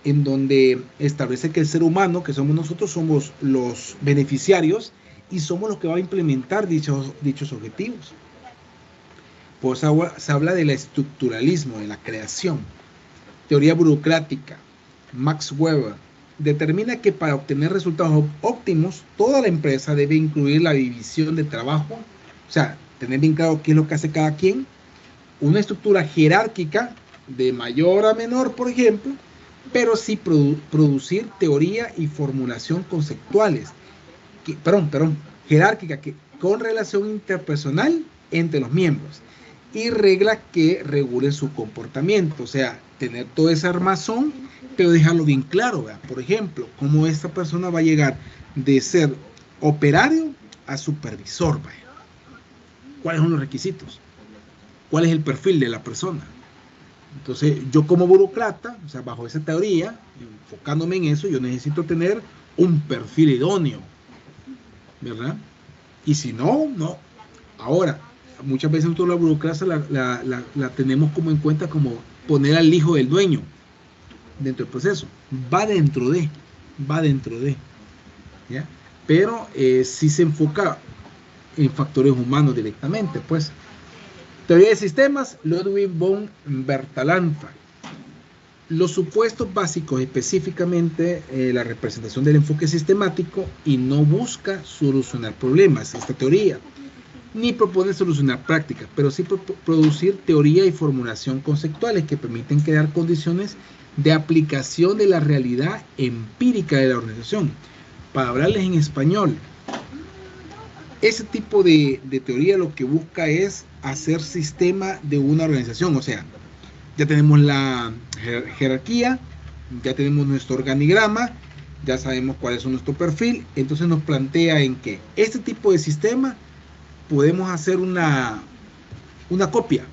en donde establece que el ser humano, que somos nosotros, somos los beneficiarios y somos los que van a implementar dichos objetivos. Por eso se habla del estructuralismo, de la creación. Teoría burocrática, Max Weber, determina que para obtener resultados óptimos, toda la empresa debe incluir la división de trabajo, o sea, tener bien claro qué es lo que hace cada quien, una estructura jerárquica de mayor a menor, por ejemplo, pero sí producir teoría y formulación conceptuales, jerárquica, con relación interpersonal entre los miembros, y reglas que regulen su comportamiento, o sea, tener todo ese armazón, pero dejarlo bien claro, ¿verdad? Por ejemplo, cómo esta persona va a llegar de ser operario a supervisor, ¿verdad? ¿Cuáles son los requisitos? ¿Cuál es el perfil de la persona? Entonces, yo como burócrata, o sea, bajo esa teoría, enfocándome en eso, yo necesito tener un perfil idóneo, ¿verdad? Y si no, no. Ahora, muchas veces nosotros la burocracia la tenemos como en cuenta como poner al hijo del dueño dentro del proceso. Va dentro de, va dentro de, ¿ya? Pero sí se enfoca en factores humanos directamente, pues. Teoría de sistemas, Ludwig von Bertalanffy. Los supuestos básicos, específicamente la representación del enfoque sistemático, y no busca solucionar problemas, esta teoría, ni propone solucionar prácticas, pero sí producir teoría y formulación conceptuales que permiten crear condiciones de aplicación de la realidad empírica de la organización. Para hablarles en español, ese tipo de teoría lo que busca es hacer sistema de una organización, o sea, ya tenemos la jerarquía, ya tenemos nuestro organigrama, ya sabemos cuál es nuestro perfil, entonces nos plantea en que este tipo de sistema podemos hacer una copia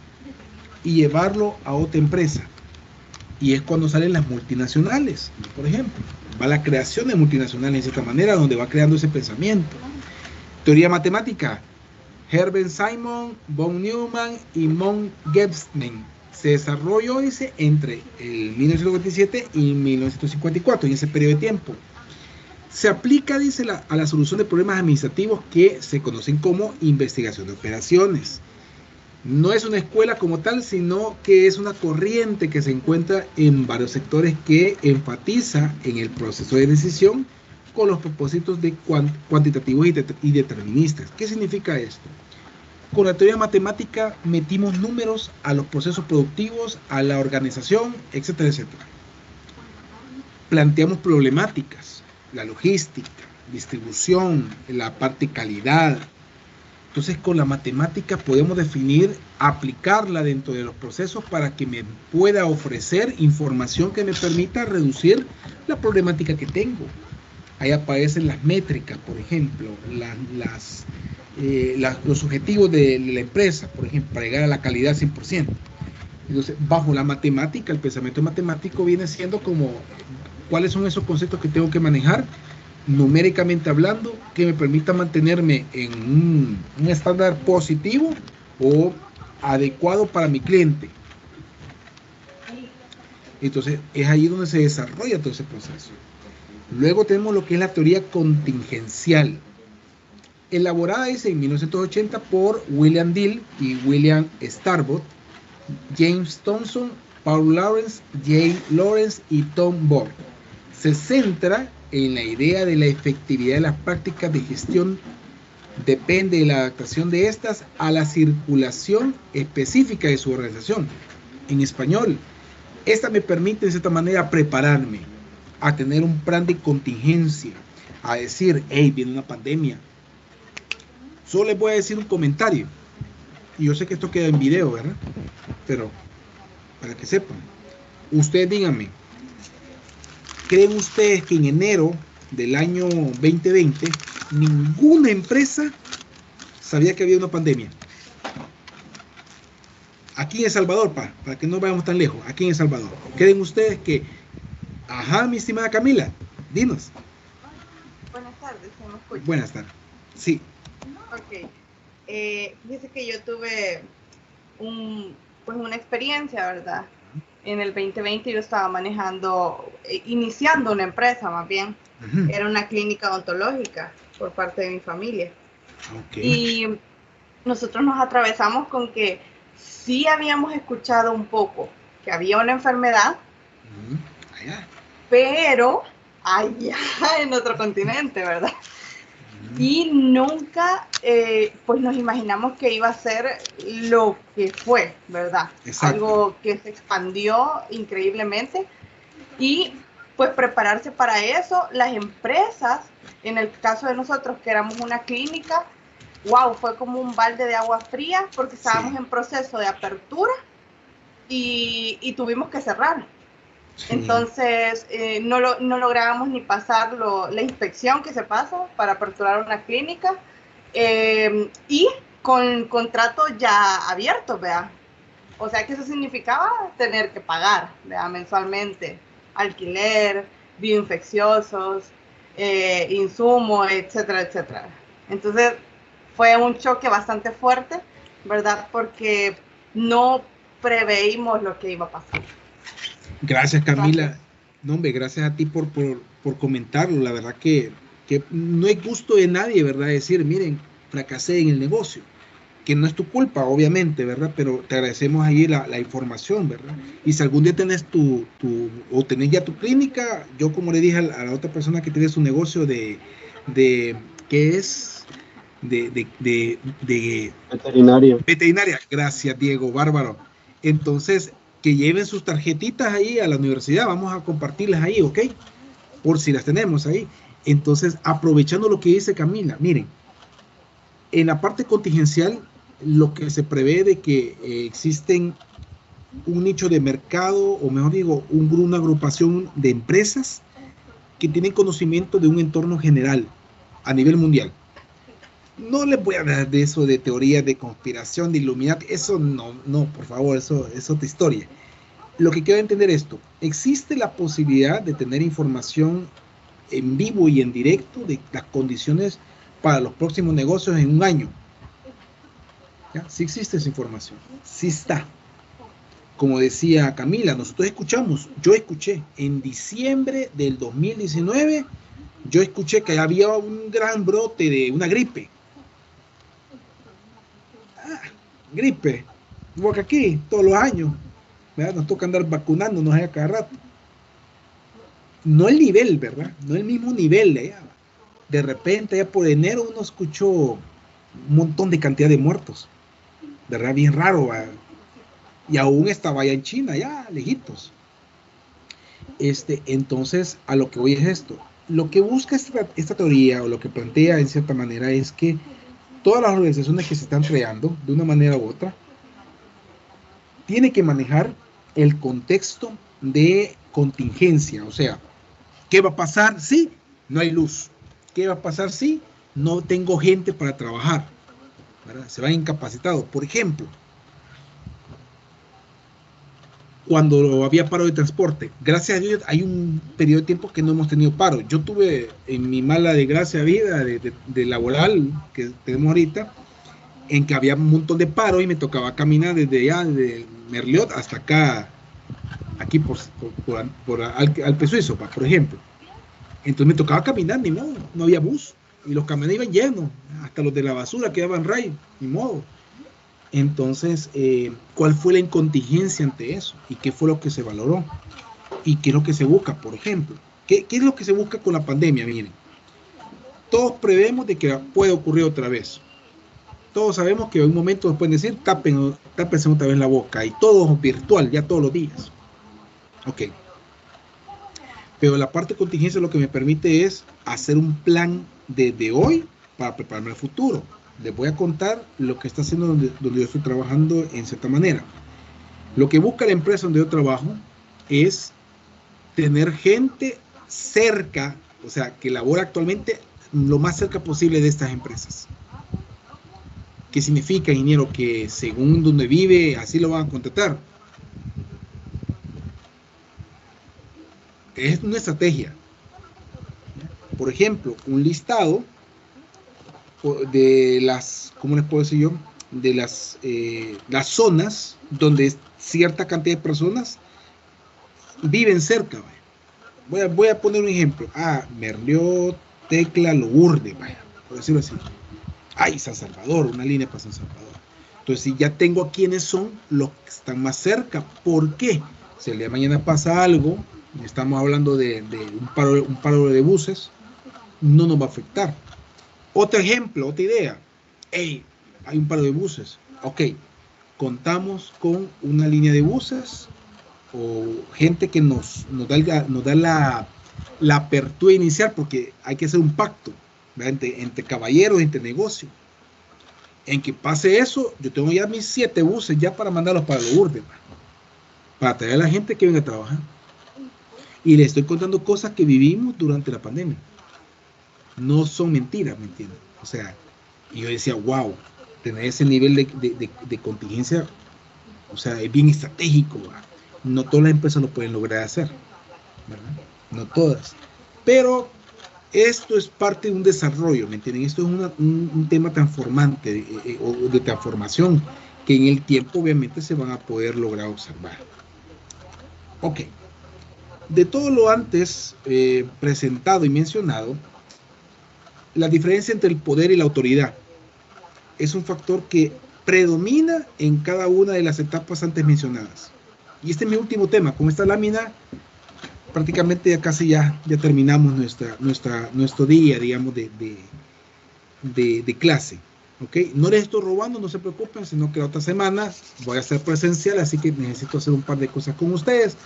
y llevarlo a otra empresa. Y es cuando salen las multinacionales, por ejemplo. Va la creación de multinacionales de cierta manera, donde va creando ese pensamiento. Teoría matemática. Herbert Simon, von Neumann y von Gebsen. Se desarrolló, dice, entre el 1947 y 1954, en ese periodo de tiempo. Se aplica, dice, a la solución de problemas administrativos que se conocen como investigación de operaciones. No es una escuela como tal, sino que es una corriente que se encuentra en varios sectores que enfatiza en el proceso de decisión con los propósitos de cuantitativos y deterministas. ¿Qué significa esto? Con la teoría matemática metimos números a los procesos productivos, a la organización, etcétera, etcétera. Planteamos problemáticas, la logística, distribución, la parte calidad. Entonces, con la matemática podemos definir, aplicarla dentro de los procesos para que me pueda ofrecer información que me permita reducir la problemática que tengo. Ahí aparecen las métricas, por ejemplo, los objetivos de la empresa, por ejemplo, para llegar a la calidad 100%. Entonces, bajo la matemática, el pensamiento matemático viene siendo como cuáles son esos conceptos que tengo que manejar numéricamente hablando, que me permita mantenerme en un estándar positivo o adecuado para mi cliente. Entonces, es ahí donde se desarrolla todo ese proceso. Luego tenemos lo que es la teoría contingencial, elaborada, dice, en 1980 por William Dill y William Starbuck, James Thomson, Paul Lawrence, Jane Lawrence y Tom Borg. Se centra en la idea de la efectividad de las prácticas de gestión, depende de la adaptación de estas a la circulación específica de su organización. En español, esta me permite de cierta manera prepararme a tener un plan de contingencia, a decir, hey, viene una pandemia. Solo les voy a decir un comentario, y yo sé que esto queda en video, ¿verdad? Pero para que sepan, ustedes díganme, ¿creen ustedes que en enero del año 2020 ninguna empresa sabía que había una pandemia? Aquí en El Salvador, para que no vayamos tan lejos, aquí en El Salvador. ¿Creen ustedes que, ajá, mi estimada Camila, dinos? Buenas tardes, ¿se me escucha? Buenas tardes, sí. Ok, fíjese que yo tuve una experiencia, ¿verdad? En el 2020 yo estaba iniciando una empresa más bien. Era una clínica odontológica por parte de mi familia. Okay. Y nosotros nos atravesamos con que sí habíamos escuchado un poco que había una enfermedad, pero allá en otro continente, ¿verdad? Y nunca pues nos imaginamos que iba a ser lo que fue, ¿verdad? Exacto. Algo que se expandió increíblemente y pues prepararse para eso. Las empresas, en el caso de nosotros que éramos una clínica, wow, fue como un balde de agua fría porque estábamos en proceso de apertura y tuvimos que cerrar. Sí. Entonces, no lográbamos ni pasar la inspección que se pasa para aperturar una clínica y con contratos ya abiertos, ¿vea? O sea que eso significaba tener que pagar, ¿vea? Mensualmente, alquiler, bioinfecciosos, insumos, etcétera, etcétera. Entonces, fue un choque bastante fuerte, ¿verdad? Porque no preveímos lo que iba a pasar. Gracias, Camila. No, hombre, gracias a ti por por comentarlo. La verdad que no es gusto de nadie, ¿verdad? Decir, miren, fracasé en el negocio, que no es tu culpa, obviamente, ¿verdad? Pero te agradecemos ahí la información, ¿verdad? Y si algún día tenés o tenés ya tu clínica, yo como le dije a la otra persona que tiene su negocio ¿qué es? De veterinaria. Gracias, Diego, bárbaro. Entonces, que lleven sus tarjetitas ahí a la universidad, vamos a compartirlas ahí, ¿ok? Por si las tenemos ahí. Entonces, aprovechando lo que dice Camila, miren, en la parte contingencial, lo que se prevé de que existen un nicho de mercado, o mejor digo, una agrupación de empresas que tienen conocimiento de un entorno general a nivel mundial. No les voy a hablar de eso, de teorías de conspiración, de Illuminati, eso no, por favor, eso es otra historia. Lo que quiero entender esto, existe la posibilidad de tener información en vivo y en directo de las condiciones para los próximos negocios en un año. ¿Ya? Sí existe esa información, sí está. Como decía Camila, nosotros yo escuché en diciembre del 2019, yo escuché que había un gran brote de una gripe. Gripe, porque aquí todos los años, ¿verdad? Nos toca andar vacunándonos a cada rato. No el nivel, ¿verdad? No el mismo nivel allá. De repente, ya por enero uno escuchó un montón de cantidad de muertos, ¿verdad? Bien raro, ¿verdad? Y aún estaba allá en China, ya lejitos. Entonces, a lo que voy es esto. Lo que busca esta teoría, o lo que plantea en cierta manera, es que todas las organizaciones que se están creando, de una manera u otra, tienen que manejar el contexto de contingencia. O sea, ¿qué va a pasar si no hay luz? ¿Qué va a pasar si no tengo gente para trabajar? ¿Verdad? Se van incapacitados. Por ejemplo, cuando había paro de transporte, gracias a Dios hay un periodo de tiempo que no hemos tenido paro. Yo tuve en mi mala desgracia vida de laboral que tenemos ahorita, en que había un montón de paro y me tocaba caminar desde allá, de Merliot hasta acá, aquí por Alpe Suizo, por ejemplo. Entonces me tocaba caminar, ni modo, no había bus, y los camiones iban llenos, hasta los de la basura quedaban ray, ni modo. Entonces, ¿cuál fue la contingencia ante eso? ¿Y qué fue lo que se valoró? ¿Y qué es lo que se busca, por ejemplo? ¿Qué es lo que se busca con la pandemia? Miren, todos prevemos de que puede ocurrir otra vez. Todos sabemos que en un momento nos pueden decir, tápense otra vez la boca, y todo virtual, ya todos los días. Ok. Pero la parte de contingencia lo que me permite es hacer un plan desde hoy para prepararme al futuro. Les voy a contar lo que está haciendo donde yo estoy trabajando en cierta manera. Lo que busca la empresa donde yo trabajo es tener gente cerca, o sea, que labora actualmente lo más cerca posible de estas empresas. ¿Qué significa, ingeniero? Que según donde vive, así lo van a contratar. Es una estrategia. Por ejemplo, un listado de las, ¿cómo les puedo decir yo? De las zonas donde cierta cantidad de personas viven cerca. Voy a poner un ejemplo. Merliot, Tecla, Lourdes, por decirlo así. San Salvador, una línea para San Salvador. Entonces, si ya tengo a quiénes son los que están más cerca, ¿por qué? Si el día de mañana pasa algo, estamos hablando de un paro de buses, no nos va a afectar. Otro ejemplo, otra idea. Hay un paro de buses. Ok, contamos con una línea de buses o gente que nos da la apertura inicial, porque hay que hacer un pacto entre caballeros, entre negocios. En que pase eso, yo tengo ya mis 7 buses ya para mandarlos para Lourdes, para traer a la gente que venga a trabajar. Y les estoy contando cosas que vivimos durante la pandemia. No son mentiras, ¿me entienden? O sea, y yo decía, wow, tener ese nivel de contingencia, o sea, es bien estratégico, ¿verdad? No todas las empresas lo pueden lograr hacer, ¿verdad? No todas. Pero esto es parte de un desarrollo, ¿me entienden? Esto es un tema transformante, o de transformación, que en el tiempo obviamente se van a poder lograr observar. Ok. De todo lo antes presentado y mencionado, la diferencia entre el poder y la autoridad es un factor que predomina en cada una de las etapas antes mencionadas. Y este es mi último tema. Con esta lámina prácticamente ya casi ya terminamos nuestro día, digamos, de clase. ¿Ok? No les estoy robando, no se preocupen, sino que la otra semana voy a ser presencial, así que necesito hacer un par de cosas con ustedes.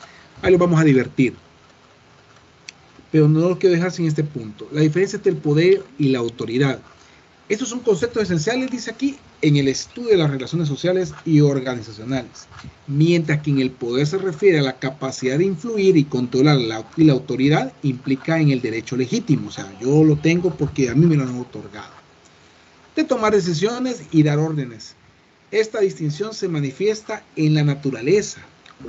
Ahí los vamos a divertir. Pero no lo quiero dejar sin este punto. La diferencia entre el poder y la autoridad. Estos son conceptos esenciales, dice aquí, en el estudio de las relaciones sociales y organizacionales. Mientras que en el poder se refiere a la capacidad de influir y controlar, y la autoridad implica en el derecho legítimo. O sea, yo lo tengo porque a mí me lo han otorgado. De tomar decisiones y dar órdenes. Esta distinción se manifiesta en la naturaleza,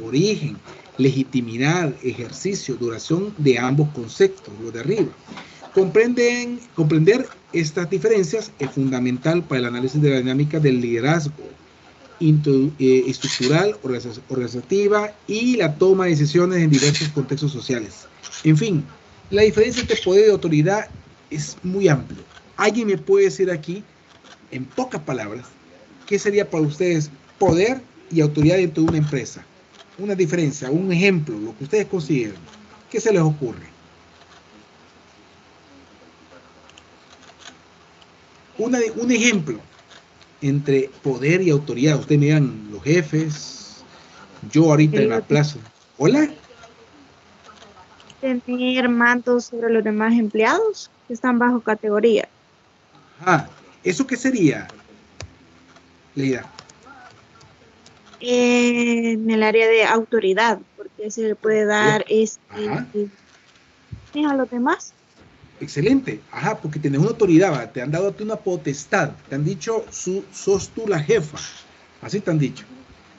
origen, legitimidad, ejercicio, duración de ambos conceptos, lo de arriba. Comprender estas diferencias es fundamental para el análisis de la dinámica del liderazgo estructural, organizativa y la toma de decisiones en diversos contextos sociales. En fin, la diferencia entre poder y autoridad es muy amplio. ¿Alguien me puede decir aquí, en pocas palabras, qué sería para ustedes poder y autoridad dentro de una empresa? Una diferencia, un ejemplo, lo que ustedes consideren. ¿Qué se les ocurre? Un ejemplo entre poder y autoridad. Ustedes me digan los jefes, yo ahorita en la plaza. ¿Hola? Tener mandos sobre los demás empleados que están bajo categoría. Ajá. ¿Eso qué sería, Leida? En el área de autoridad, porque se le puede dar a los demás. Excelente, ajá, porque tienes una autoridad, ¿va? Te han dado a ti una potestad, te han dicho, sos tú la jefa, así te han dicho,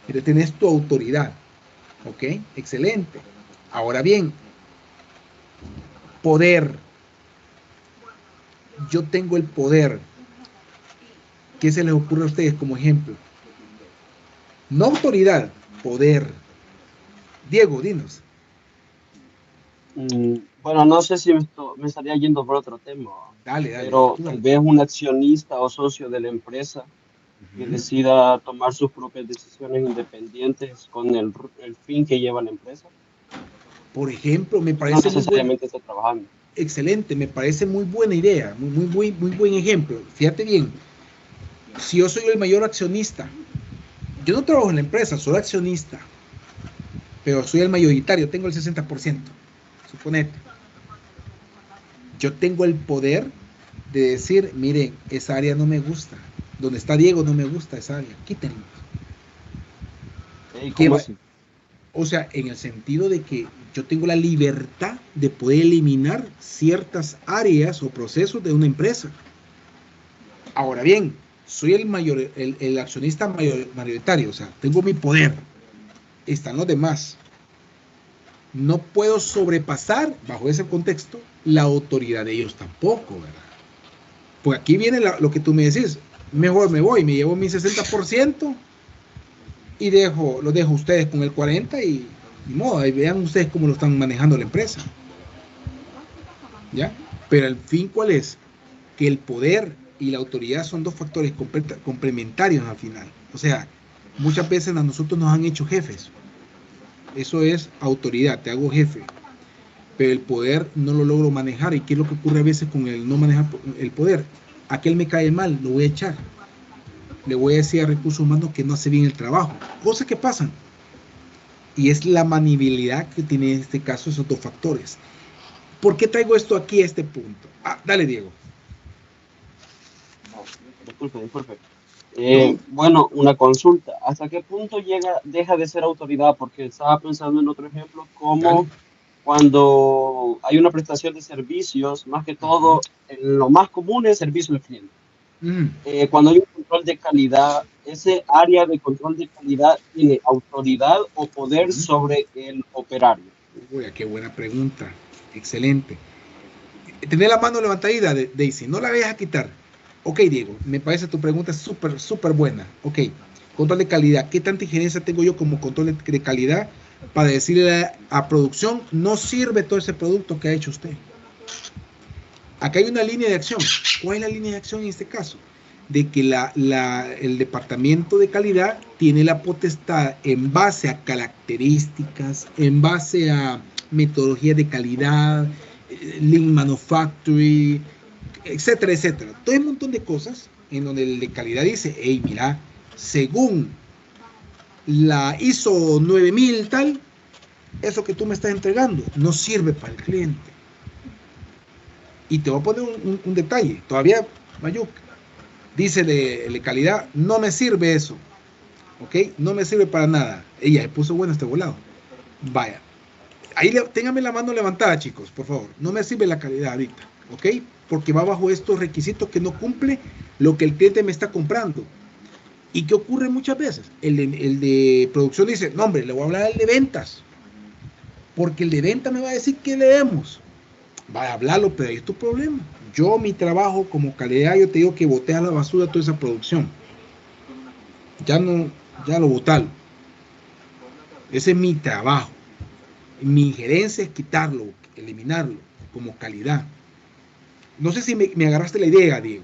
pero tienes tu autoridad, ¿ok? Excelente. Ahora bien, poder, yo tengo el poder. ¿Qué se les ocurre a ustedes como ejemplo? No autoridad, poder. Diego, dinos. Bueno, no sé si me estaría yendo por otro tema. Dale. Pero tal vez un accionista o socio de la empresa que decida tomar sus propias decisiones independientes con el fin que lleva la empresa. Por ejemplo, me parece... No necesariamente está trabajando. Excelente, me parece muy buena idea, muy buen ejemplo. Fíjate bien, si yo soy el mayor accionista, yo no trabajo en la empresa, soy accionista, pero soy el mayoritario, tengo el 60%, suponete. Yo tengo el poder de decir, mire, esa área no me gusta, donde está Diego no me gusta esa área, quítenlo. ¿Cómo así? O sea, en el sentido de que yo tengo la libertad de poder eliminar ciertas áreas o procesos de una empresa. Ahora bien, soy el accionista mayoritario, o sea, tengo mi poder. Están los demás. No puedo sobrepasar, bajo ese contexto, la autoridad de ellos tampoco, ¿verdad? Pues aquí viene lo que tú me decís. Mejor me voy, me llevo mi 60% y lo dejo ustedes con el 40% y modo, y vean ustedes cómo lo están manejando la empresa. ¿Ya? Pero el fin, ¿cuál es? Que el poder y la autoridad son dos factores complementarios al final. O sea, muchas veces a nosotros nos han hecho jefes. Eso es autoridad, te hago jefe. Pero el poder no lo logro manejar. ¿Y qué es lo que ocurre a veces con el no manejar el poder? Aquel me cae mal, lo voy a echar. Le voy a decir a recursos humanos que no hace bien el trabajo. Cosas que pasan. Y es la maniabilidad que tiene en este caso esos dos factores. ¿Por qué traigo esto aquí a este punto? Dale, Diego. Disculpe. Bueno, una consulta. ¿Hasta qué punto deja de ser autoridad? Porque estaba pensando en otro ejemplo, como cuando hay una prestación de servicios, más que todo, lo más común es servicio al cliente. Cuando hay un control de calidad, ¿ese área de control de calidad tiene autoridad o poder sobre el operario? Uy, qué buena pregunta. Excelente. Tener la mano levantadita, Daisy, no la vayas a quitar. Ok, Diego, me parece tu pregunta súper buena. Ok, control de calidad. ¿Qué tanta injerencia tengo yo como control de calidad para decirle a producción, no sirve todo ese producto que ha hecho usted. Acá hay una línea de acción. ¿Cuál es la línea de acción en este caso? De que el departamento de calidad tiene la potestad en base a características, en base a metodología de calidad, lean manufacturing, etcétera, etcétera. Todo un montón de cosas en donde el de calidad dice, hey, mira, según la ISO 9000 tal, eso que tú me estás entregando no sirve para el cliente. Y te voy a poner un detalle, todavía, Mayuk, dice de calidad, no me sirve eso, ¿ok? No me sirve para nada. Ella puso bueno este volado. Vaya, ahí téngame la mano levantada, chicos, por favor. No me sirve la calidad ahorita, ¿ok? Porque va bajo estos requisitos que no cumple lo que el cliente me está comprando. ¿Y qué ocurre muchas veces? El de producción dice, no hombre, le voy a hablar al de ventas, porque el de venta me va a decir que le demos. Va a hablarlo, pero ahí es tu problema. Yo, mi trabajo como calidad, yo te digo que boté a la basura toda esa producción. Ya lo botalo. Ese es mi trabajo. Mi injerencia es quitarlo, eliminarlo, como calidad. No sé si me agarraste la idea, Diego,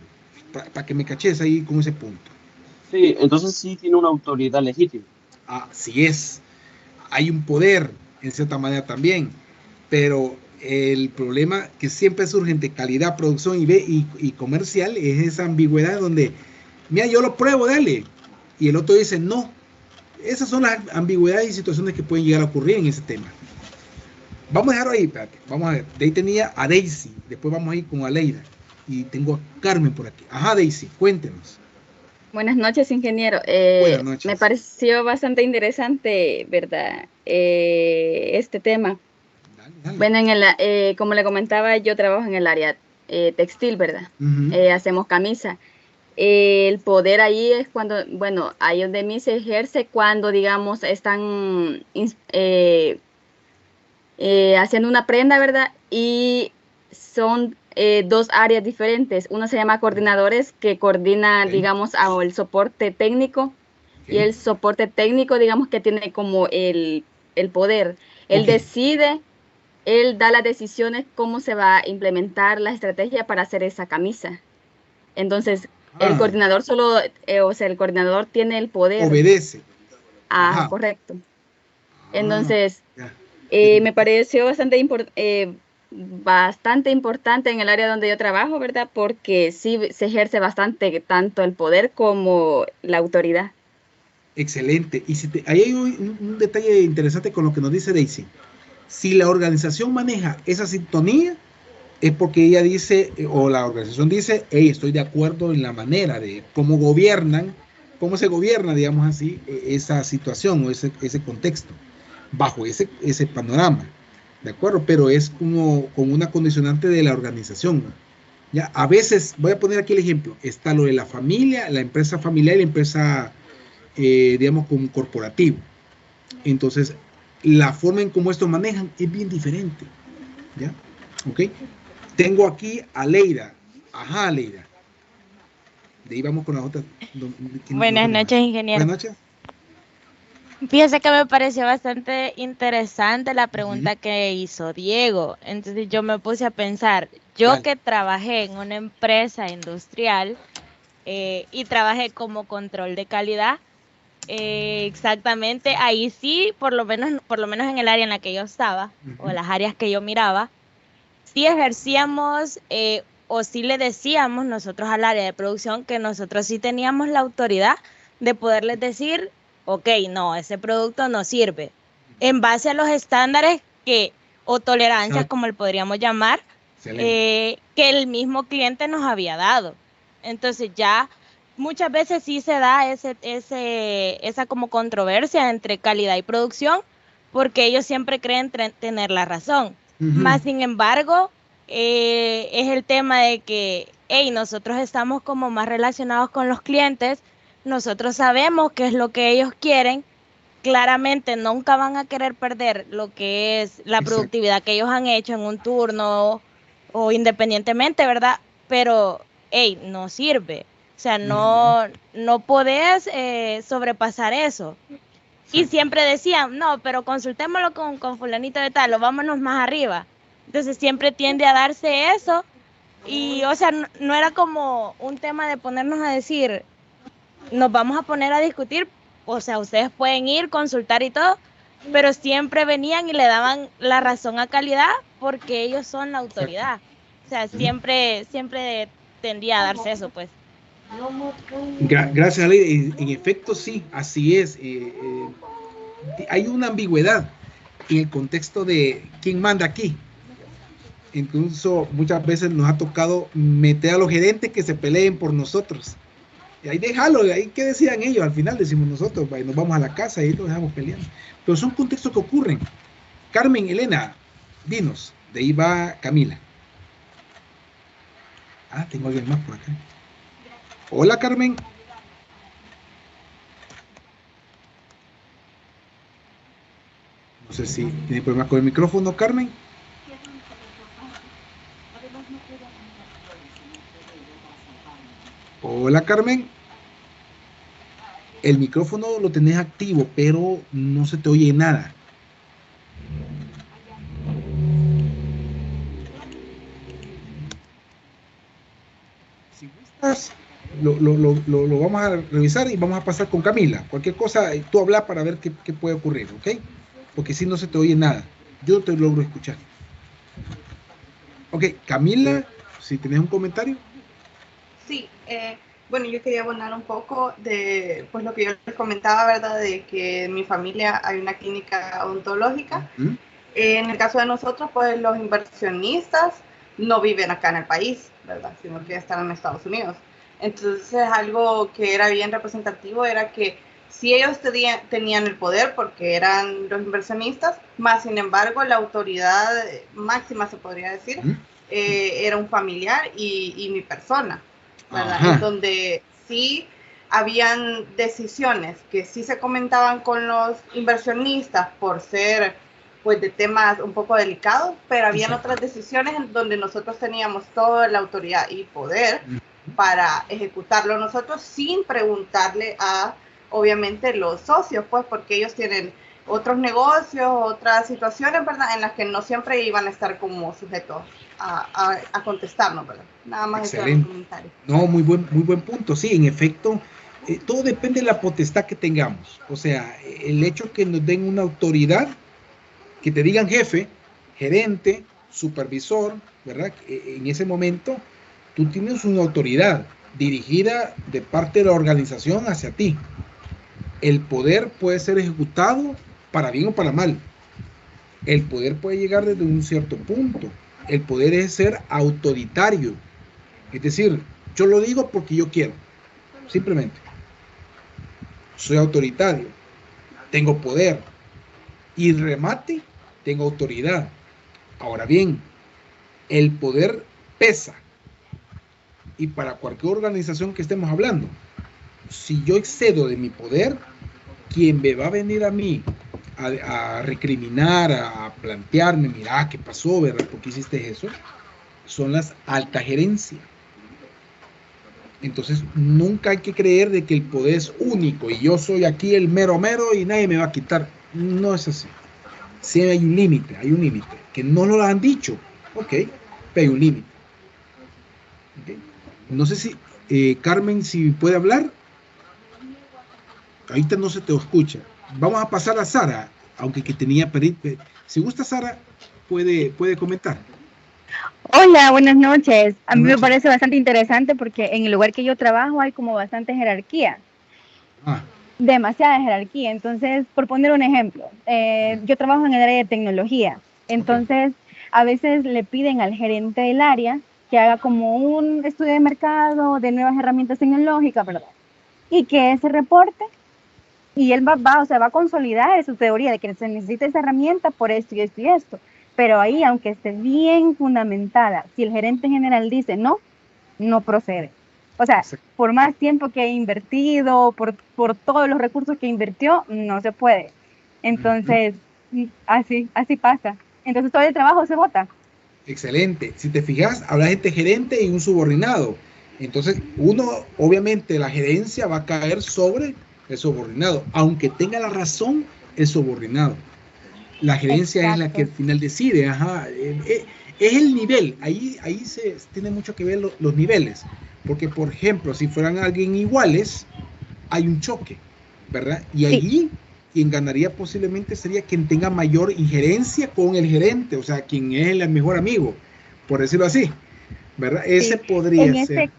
para que me caches ahí con ese punto. Sí, entonces sí tiene una autoridad legítima. Así es. Hay un poder, en cierta manera también, pero el problema que siempre surge entre calidad, producción y comercial es esa ambigüedad donde, mira, yo lo pruebo, dale, y el otro dice no. Esas son las ambigüedades y situaciones que pueden llegar a ocurrir en ese tema. Vamos a dejarlo ahí, espérate, vamos a ver. De ahí tenía a Daisy, después vamos a ir con Aleida, y tengo a Carmen por aquí. Ajá, Daisy, cuéntenos. Buenas noches, ingeniero. Buenas noches. Me pareció bastante interesante, ¿verdad? Este tema. Dale. Bueno, como le comentaba, yo trabajo en el área textil, ¿verdad? Hacemos camisa. El poder ahí es cuando, bueno, ahí donde mí se ejerce cuando, digamos, están haciendo una prenda, ¿verdad? Y son dos áreas diferentes. Una se llama coordinadores, que coordina, digamos, el soporte técnico, y el soporte técnico, digamos, que tiene como el poder. Él decide, él da las decisiones cómo se va a implementar la estrategia para hacer esa camisa. Entonces, el coordinador el coordinador tiene el poder. Obedece. Correcto. Entonces, me pareció bastante importante en el área donde yo trabajo, ¿verdad? Porque sí se ejerce bastante tanto el poder como la autoridad. Excelente. Y ahí hay un detalle interesante con lo que nos dice Daisy. Si la organización maneja esa sintonía, es porque ella dice, o la organización dice, hey, estoy de acuerdo en la manera de cómo se gobierna, digamos así, esa situación o ese contexto, bajo ese panorama, ¿de acuerdo? Pero es como una condicionante de la organización, ¿no? Ya, a veces, voy a poner aquí el ejemplo, está lo de la familia, la empresa familiar y la empresa, digamos, como corporativo. Entonces, la forma en cómo estos manejan es bien diferente, ¿ya? ¿Ok? Tengo aquí a Leida. Ajá, Leida. De ahí vamos con la otra. Buenas noches, ingeniero. Buenas noches. Fíjese que me pareció bastante interesante la pregunta que hizo Diego. Entonces yo me puse a pensar, yo que trabajé en una empresa industrial y trabajé como control de calidad, exactamente, ahí sí, por lo menos en el área en la que yo estaba, o las áreas que yo miraba, sí ejercíamos o sí le decíamos nosotros al área de producción que nosotros sí teníamos la autoridad de poderles decir, ok, no, ese producto no sirve, en base a los estándares o tolerancias, como le podríamos llamar, que el mismo cliente nos había dado. Entonces ya muchas veces sí se da esa como controversia entre calidad y producción, porque ellos siempre creen tener la razón. Más sin embargo, es el tema de que nosotros estamos como más relacionados con los clientes, nosotros sabemos qué es lo que ellos quieren, claramente nunca van a querer perder lo que es la productividad que ellos han hecho en un turno o independientemente, ¿verdad? Pero, no sirve. O sea, no podés sobrepasar eso. Y siempre decían, no, pero consultémoslo con fulanito de tal, o vámonos más arriba. Entonces siempre tiende a darse eso. Y, o sea, no era como un tema de ponernos a decir, nos vamos a poner a discutir, o sea, ustedes pueden ir, consultar y todo, pero siempre venían y le daban la razón a Calidad porque ellos son la autoridad. O sea, siempre tendría a darse eso, pues. Gracias, Ale. En efecto, sí, así es. Hay una ambigüedad en el contexto de quién manda aquí. Incluso muchas veces nos ha tocado meter a los gerentes que se peleen por nosotros. Y ahí déjalo, ahí qué decían ellos, al final decimos nosotros, nos vamos a la casa y ahí nos dejamos peleando. Pero son contextos que ocurren. Carmen, Elena, dinos, de ahí va Camila. Tengo alguien más por acá. Hola, Carmen. No sé si tiene problemas con el micrófono, Carmen. Hola, Carmen. El micrófono lo tenés activo, pero no se te oye nada. Si gustas, lo vamos a revisar y vamos a pasar con Camila. Cualquier cosa, tú habla para ver qué puede ocurrir, ¿ok? Porque si no se te oye nada. Yo te logro escuchar. Ok, Camila, si tenés un comentario. Sí, bueno, yo quería abonar un poco de pues lo que yo les comentaba, ¿verdad? De que en mi familia hay una clínica odontológica. En el caso de nosotros, pues los inversionistas no viven acá en el país, ¿verdad? Sino que están en Estados Unidos. Entonces, algo que era bien representativo era que si ellos tenían el poder porque eran los inversionistas, más sin embargo la autoridad máxima, se podría decir, era un familiar y mi persona, ¿verdad? En donde sí habían decisiones que sí se comentaban con los inversionistas por ser pues de temas un poco delicados, pero habían otras decisiones en donde nosotros teníamos toda la autoridad y poder para ejecutarlo nosotros sin preguntarle a obviamente los socios, pues porque ellos tienen otros negocios, otras situaciones, ¿verdad? En las que no siempre iban a estar como sujetos a contestarnos, ¿verdad? Nada más ese comentario. No, muy buen punto. Sí, en efecto, todo depende de la potestad que tengamos. O sea, el hecho que nos den una autoridad, que te digan jefe, gerente, supervisor, ¿verdad? En ese momento, tú tienes una autoridad dirigida de parte de la organización hacia ti. El poder puede ser ejecutado para bien o para mal. El poder puede llegar desde un cierto punto. El poder es ser autoritario. Es decir, yo lo digo porque yo quiero. Simplemente. Soy autoritario. Tengo poder. Y remate, tengo autoridad. Ahora bien, el poder pesa. Y para cualquier organización que estemos hablando, si yo excedo de mi poder, quien me va a venir a mí a recriminar, a plantearme, mira, ¿qué pasó, verdad? ¿Por qué hiciste eso? Son las alta gerencia. Entonces, nunca hay que creer de que el poder es único y yo soy aquí el mero y nadie me va a quitar. No es así. Sí hay un límite, que no lo han dicho, ok, pero hay un límite. Okay. No sé si, Carmen, si puede hablar. Ahorita no se te escucha. Vamos a pasar a Sara, aunque que tenía si gusta, Sara, puede comentar. Hola, buenas noches. A mí me parece bastante interesante porque en el lugar que yo trabajo hay como bastante jerarquía. Demasiada jerarquía. Entonces, por poner un ejemplo, yo trabajo en el área de tecnología. Entonces, a veces le piden al gerente del área que haga como un estudio de mercado de nuevas herramientas tecnológicas, ¿verdad? Y que ese reporte, y él va a consolidar su teoría de que se necesita esa herramienta por esto y esto y esto. Pero ahí, aunque esté bien fundamentada, si el gerente general dice no procede. O sea, por más tiempo que he invertido, por todos los recursos que invirtió, no se puede. Entonces, así pasa. Entonces, todo el trabajo se bota. Excelente. Si te fijas, hablas de este gerente y un subordinado. Entonces, obviamente, la gerencia va a caer sobre es subordinado. Aunque tenga la razón, es subordinado. La gerencia Exacto. Es la que al final decide. Ajá. Es el nivel. Ahí se tiene mucho que ver los niveles. Porque, por ejemplo, si fueran alguien iguales, hay un choque, ¿verdad? Y allí quien ganaría posiblemente sería quien tenga mayor injerencia con el gerente, o sea, quien es el mejor amigo, por decirlo así, ¿verdad? Ese podría ser.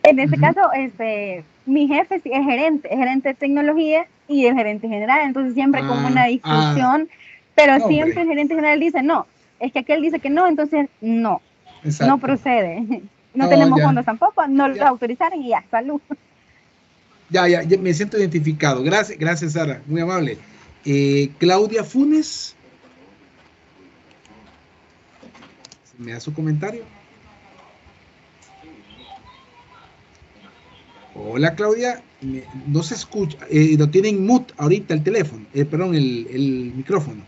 En este caso, mi jefe es gerente de tecnología y el gerente general, entonces siempre como una discusión, pero no, siempre el gerente general dice no, es que aquel dice que no, entonces no, Exacto. No procede. No tenemos fondos tampoco, no lo autorizaron y ya, salud. Ya, me siento identificado. Gracias, Sara, muy amable. Claudia Funes. ¿Me da su comentario? Hola, Claudia. No se escucha. Lo tienen mute ahorita el teléfono, perdón, el micrófono.